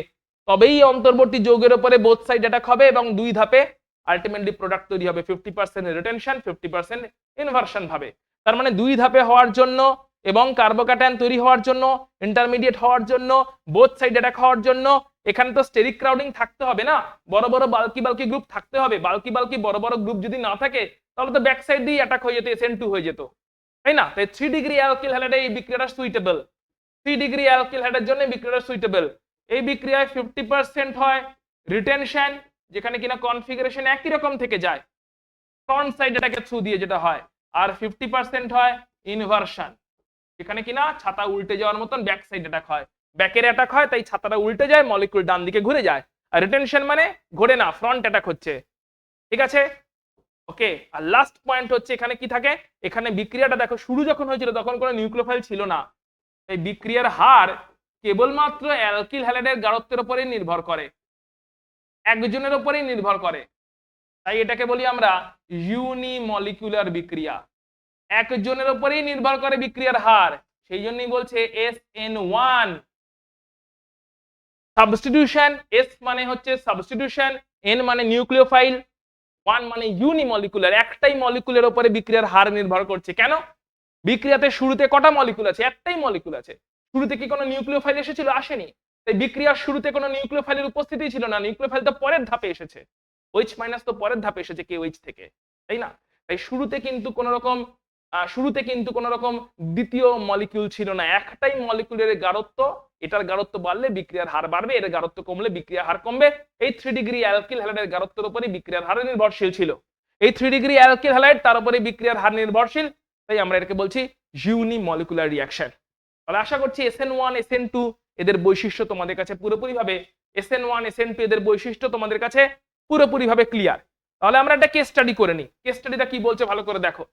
তবেই অন্তর্বর্তী যৌগের উপরে বোথ সাইড অ্যাটাক হবে এবং 2 ধাপে আলটিমেটলি প্রোডাক্ট তৈরি হবে, 50% রিটেনশন, 50% ইনভার্সন ভাবে। তার মানে 2 ধাপে হওয়ার জন্য এবং কার্বোক্যাটায়ন তৈরি হওয়ার জন্য, ইন্টারমিডিয়েট হওয়ার জন্য, বোথ সাইড অ্যাটাক হওয়ার জন্য এখানে তো স্টেরিক ক্রাউডিং থাকতে হবে না, বড় বড় বাল্কি বাল্কি গ্রুপ থাকতে হবে। বাল্কি বাল্কি বড় বড় গ্রুপ যদি না থাকে তাহলে তো ব্যাক সাইড দিয়ে অ্যাটাক হয়ে যেত, SN2 হয়ে যেত, তাই না? তাই 3 ডিগ্রি অ্যালকিল হ্যালাইডে এই বিক্রিয়াটা সুইটেবল, 3 ডিগ্রি অ্যালকিল হ্যালাইডের জন্য বিক্রিয়াটা সুইটেবল। এই বিক্রিয়ায় 50% হয় রিটেনশন, যেখানে কিনা কনফিগারেশন একই রকম থেকে যায়, ফ্রন্ট সাইড অ্যাটাকের থ্রু দিয়ে যেটা হয়, আর 50% হয় ইনভার্সন, যেখানে কিনা ছাতা উল্টে যাওয়ার মতন ব্যাক সাইড অ্যাটাক হয়, ব্যাকের অ্যাটাক হয়, তাই ছাতাটা উল্টে যায়, মলিকুল ডান দিকে ঘুরে যায়। আর রিটেনশন মানে ঘোরে না, ফ্রন্ট অ্যাটাক হচ্ছে। ঠিক আছে, ওকে। আর লাস্ট পয়েন্ট হচ্ছে এখানে কি থাকে, এখানে বিক্রিয়াটা দেখো শুরু যখন হয়েছিল তখন কোনো নিউক্লিওফাইল ছিল না, এই বিক্রিয়ার হার কেবলমাত্র অ্যালকিল হ্যালাইডের গাঢ়ত্বের উপরেই নির্ভর করে, একজনের উপরেই নির্ভর করে, তাই এটাকে বলি আমরা ইউনিমলিকুলার বিক্রিয়া। একজনের উপরেই নির্ভর করে বিক্রিয়ার হার, সেই জন্যই বলছে SN1। সাবস্টিটিউশন, S মানে হচ্ছে সাবস্টিটিউশন, N মানে নিউক্লিওফাইল, 1 মানে ইউনিমলিকুলার, একটাই মলিকুলের উপরে বিক্রিয়ার হার নির্ভর করছে। কেন? বিক্রিয়াতে শুরুতে কটা মলিকুল আছে? একটাই মলিকুল আছে। শুরুতে কি কোনো নিউক্লিওফাইল এসেছিল? আসেনি। তাই বিক্রিয়ার শুরুতে কোনো নিউক্লিওফাইলের উপস্থিতি ছিল না, নিউক্লিওফাইল তো পরের ধাপে এসেছে, OH মাইনাস তো পরের ধাপে এসেছে KOH থেকে, তাই না? তাই শুরুতে কিন্তু কোনো রকম দ্বিতীয় মলিকিউল ছিল না, একটাই মলিকুলের গাঢ়ত্ব, এটার গাঢ়ত্ব বাড়লে বিক্রিয়ার হার বাড়বে, এর গাঢ়ত্ব কমলে বিক্রিয়ার হার কমবে। এই 3 ডিগ্রি অ্যালকিল হ্যালাইডের গাঢ়ত্বের উপরে বিক্রিয়ার হার নির্ভরশীল ছিল। এই 3 ডিগ্রি অ্যালকিল হ্যালাইড তার উপরে বিক্রিয়ার হার নির্ভরশীল, তাই আমরা এটাকে বলছি ইউনিমলিকুলার রিঅ্যাকশন। তাহলে আশা করছি SN1 SN2 এদের বৈশিষ্ট্য তোমাদের কাছে পুরোপুরিভাবে এদের বৈশিষ্ট্য তোমাদের কাছে পুরোপুরিভাবে ক্লিয়ার। তাহলে আমরা একটা কেস স্টাডি করে নিই। কেস স্টাডিটা কি বলছে ভালো করে দেখো।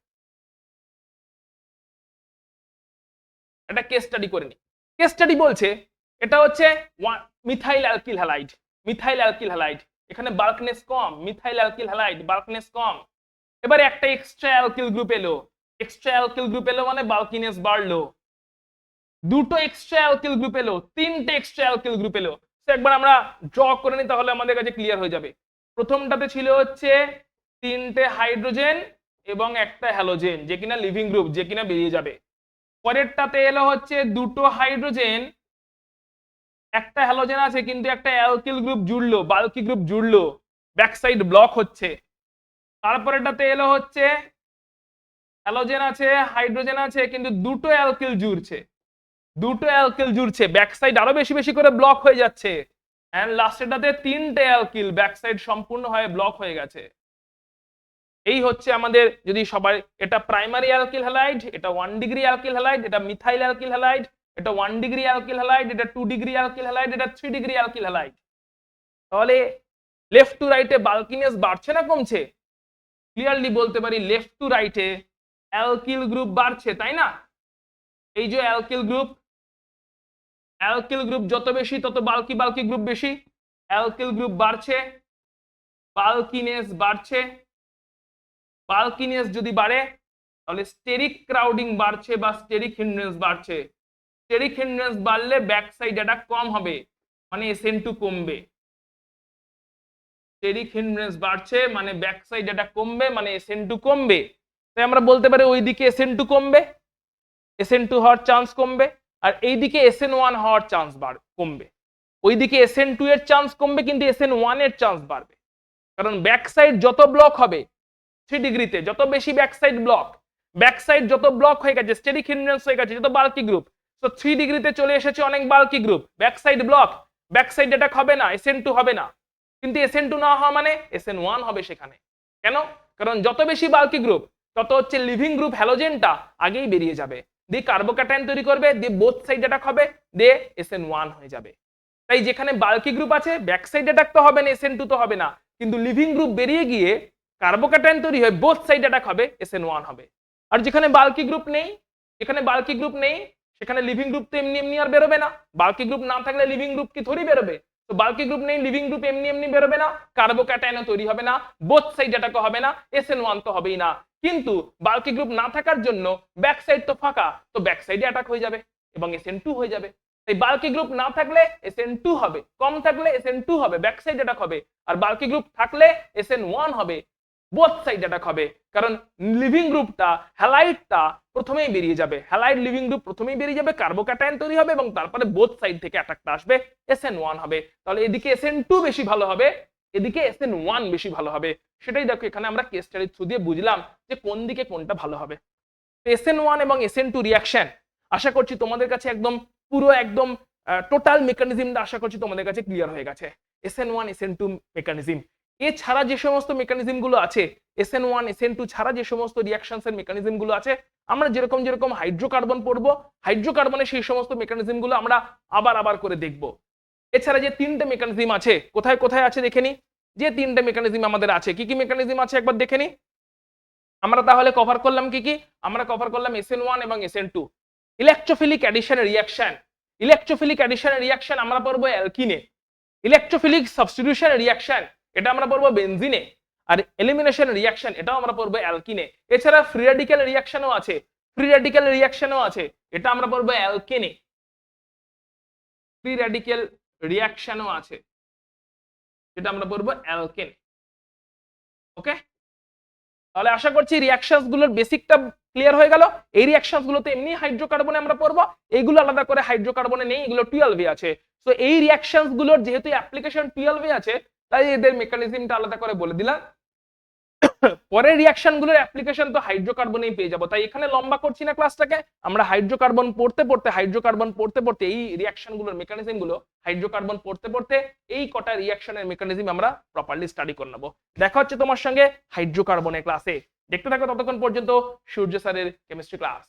একটা কেস স্টাডি করে নিই। কেস স্টাডি বলছে এটা হচ্ছে methyl alkyl halide. Methyl alkyl halide, এখানে বাল্কনেস কম, মিথাইল অ্যালকিল হ্যালাইড বাল্কনেস কম। এবারে একটা এক্সট্রা অ্যালকিল গ্রুপ এলো, এক্সট্রা অ্যালকিল গ্রুপ এলো মানে বাল্কিনেস বাড়লো। দুটো এক্সট্রা অ্যালকিল গ্রুপ এলো, তিনটে এক্সট্রা অ্যালকিল গ্রুপ এলো। একবার আমরা ড্র করে নিই, তাহলে আমাদের কাছে ক্লিয়ার হয়ে যাবে। প্রথমটাতে ছিল হচ্ছে 3টে হাইড্রোজেন এবং একটা হ্যালোজেন, যে কিনা লিভিং গ্রুপ, যে কিনা বেরিয়ে যাবে। পরেরটাতে এলো হচ্ছে 2টো হাইড্রোজেন, একটা হ্যালোজেন আছে কিন্তু একটা অ্যালকিল গ্রুপ জুড়লো, বাল্কি গ্রুপ জুড়লো, ব্যাক সাইড ব্লক হচ্ছে। তারপরেটাতে এলো হচ্ছে হ্যালোজেন আছে, হাইড্রোজেন আছে, কিন্তু 2টো অ্যালকিল জুড়ছে, 2টো অ্যালকিল জুড়ছে, ব্যাক সাইড আরো বেশি বেশি করে ব্লক হয়ে যাচ্ছে। এন্ড লাস্টেরটাতে 3টে অ্যালকিল, ব্যাক সাইড সম্পূর্ণভাবে ব্লক হয়ে গেছে। এই হচ্ছে আমাদের, যদি সবাই, এটা প্রাইমারি অ্যালকিল হ্যালাইড, এটা 1 ডিগ্রি অ্যালকিল হ্যালাইড, এটা মিথাইল অ্যালকিল হ্যালাইড, এটা 1 ডিগ্রি অ্যালকিল হ্যালাইড, এটা 2 ডিগ্রি অ্যালকিল হ্যালাইড, এটা 3 ডিগ্রি অ্যালকিল হ্যালাইড। তাহলে লেফট টু রাইটে বাল্কিনেস বাড়ছে না কমছে? ক্লিয়ারলি বলতে পারি লেফট টু রাইটে অ্যালকিল গ্রুপ বাড়ছে, তাই না? এই যে অ্যালকিল গ্রুপ যত বেশি তত বাল্কি গ্রুপ বেশি, অ্যালকিল গ্রুপ বাড়ছে, বাল্কিনেস বাড়ছে। বাল্কিনেস যদি বাড়ে তাহলে স্টেরিক ক্রাউডিং বাড়ছে বা স্টেরিক হিন্ড্রেন্স বাড়ছে। স্টেরিক হিন্ড্রেন্স বাড়লে ব্যাক সাইড এটা কম হবে, মানে SN2 কমবে। স্টেরিক হিন্ড্রেন্স বাড়ছে মানে ব্যাক সাইড এটা কমবে, মানে SN2 কমবে। তাই আমরা বলতে পারি ওইদিকে SN2 কমবে, SN2 হওয়ার চান্স কমবে, আর এইদিকে SN1 হওয়ার চান্স কমবে। ওইদিকে SN2 এর চান্স কমবে কিন্তু SN1 এর চান্স বাড়বে, কারণ ব্যাক সাইড যত ব্লক হবে 3 ডিগ্রিতে, যত বেশি ব্যাক সাইড যত ব্লক হয়ে গেছে, স্টেরিক হিন্ড্রেন্স হয়ে গেছে, যত বাল্কি গ্রুপ, তো 3 ডিগ্রিতে চলে এসেছে অনেক bulky group, back side block, back side attack হবে না, SN2 হবে না। কিন্তু SN2 না হওয়া মানে SN1 হবে সেখানে। কেন? কারণ যত বেশি বাল্কি গ্রুপ তত হচ্ছে লিভিং গ্রুপ হ্যালোজেনটা আগেই বেরিয়ে যাবে, দিয়ে কার্বোক্যাটায়ন তৈরি করবে, দিয়ে বোথ সাইড অ্যাটাক হবে, দিয়ে SN1 হয়ে যাবে। তাই যেখানে বাল্কি গ্রুপ আছে ব্যাক সাইড অ্যাটাক তো হবে না, SN2 তো হবে না, কিন্তু লিভিং গ্রুপ বেরিয়ে গিয়ে কার্বোক্যাটায়ন তৈরি হয়ে বোথ সাইড অ্যাটাক হবে, SN1 হবে। আর যেখানে বাল্কি গ্রুপ নেই, সেখানে লিভিং গ্রুপ তো এমনি এমনি আর বেরোবে না। বাল্কি গ্রুপ না থাকলে লিভিং গ্রুপ কি থরি বেরোবে? তো বাল্কি গ্রুপ নেই, লিভিং গ্রুপ এমনি এমনি বেরোবে না, কার্বোক্যাটায়নও তৈরি হবে না, বোথ সাইড অ্যাটাকও হবে না, SN1 তো হবেই না। কিন্তু বাল্কি গ্রুপ না থাকার জন্য ব্যাক সাইড তো ফাঁকা, তো ব্যাক সাইডে অ্যাটাক হয়ে যাবে এবং SN2 হয়ে যাবে। তাই বাল্কি গ্রুপ না থাকলে SN2 হবে, কম থাকলে SN2 হবে, ব্যাক সাইড অ্যাটাক হবে। আর বাল্কি গ্রুপ থাকলে SN1 হবে, বোথ সাইড অ্যাটাক হবে। কারণ লিভিং গ্রুপটা, হ্যালাইডটা প্রথমেই বেরিয়ে যাবে, হ্যালাইড লিভিং গ্রুপ প্রথমেই বেরিয়ে যাবে, কার্বোক্যাটায়ন তৈরি হবে এবং তারপরে বোথ সাইড থেকে অ্যাটাকটা আসবে, SN1 হবে। তাহলে এদিকে SN2 বেশি ভালো হবে, এদিকে SN1 বেশি ভালো হবে। সেটাই দেখো এখানে আমরা কেস স্টাডির থ্রু দিয়ে বুঝলাম যে কোন দিকে কোনটা ভালো হবে। SN1 এবং SN2 রিঅ্যাকশন আশা করছি তোমাদের কাছে একদম টোটাল মেকানিজমটা আশা করছি তোমাদের কাছে ক্লিয়ার হয়ে গেছে। SN1 SN2 মেকানিজম এছাড়া যে সমস্ত মেকানিজম গুলো আছে, SN1 SN2 ছাড়া যে সমস্ত রিঅ্যাকশনস এর মেকানিজম গুলো আছে, আমরা যেরকম হাইড্রোকার্বন পড়বো, হাইড্রোকার্বনের সেই সমস্ত মেকানিজম গুলো আমরা আবার করে দেখব। এছাড়া যে 3টে মেকানিজম আছে, কোথায় কোথায় আছে দেখে নি। যে 3টে মেকানিজম আমাদের আছে, কি কি মেকানিজম আছে একবার দেখে নি। আমরা তাহলে কভার করলাম কি কি? আমরা কভার করলাম SN1 এবং SN2। ইলেকট্রোফিলিক অ্যাডিশন রিঅ্যাকশন আমরা পড়বো অ্যালকিনে। ইলেকট্রোফিলিক সাবস্টিটিউশন রিঅ্যাকশন এটা আমরা পড়বো বেনজিনে। আর এলিমিনেশন রিঅ্যাকশন এটাও আমরা পড়বো অ্যালকিনে। এছাড়া ফ্রি রেডিক্যাল রিঅ্যাকশনও আছে, ফ্রি রেডিক্যাল রিঅ্যাকশনও আছে, এটা আমরা পড়বো অ্যালকেনে। ফ্রি রেডিক্যাল রিঅ্যাকশনও আছে, যেটা আমরা পড়বো অ্যালকেন। ওকে, তাহলে আশা করছি রিঅ্যাকশনস গুলোর বেসিকটা ক্লিয়ার হয়ে গেল। এই রিঅ্যাকশনস গুলোতে এমনি হাইড্রোকার্বনে আমরা পড়বো, এইগুলো আলাদা করে হাইড্রোকার্বনে নেই, এগুলো 12 এ আছে। তো এই রিঅ্যাকশনস গুলোর যেহেতু অ্যাপ্লিকেশন 12 এ আছে, তাই এদের মেকানিজমটা আলাদা করে বলে দিলাম। পরের রিঅ্যাকশন গুলোর অ্যাপ্লিকেশন তো হাইড্রোকার্বনেই পেয়ে যাবো, তাই এখানে লম্বা করছি না ক্লাসটাকে। আমরা হাইড্রোকার্বন পড়তে পড়তে এই রিঅ্যাকশন গুলোর মেকানিজম গুলো হাইড্রোকার্বন পড়তে পড়তে এই কটা রিঅ্যাকশনের মেকানিজম আমরা প্রপারলি স্টাডি করে নেবো। দেখা হচ্ছে তোমার সঙ্গে হাইড্রোকার্বনের ক্লাসে। দেখতে থাকো ততক্ষণ পর্যন্ত সূর্য স্যারের কেমিস্ট্রি ক্লাস।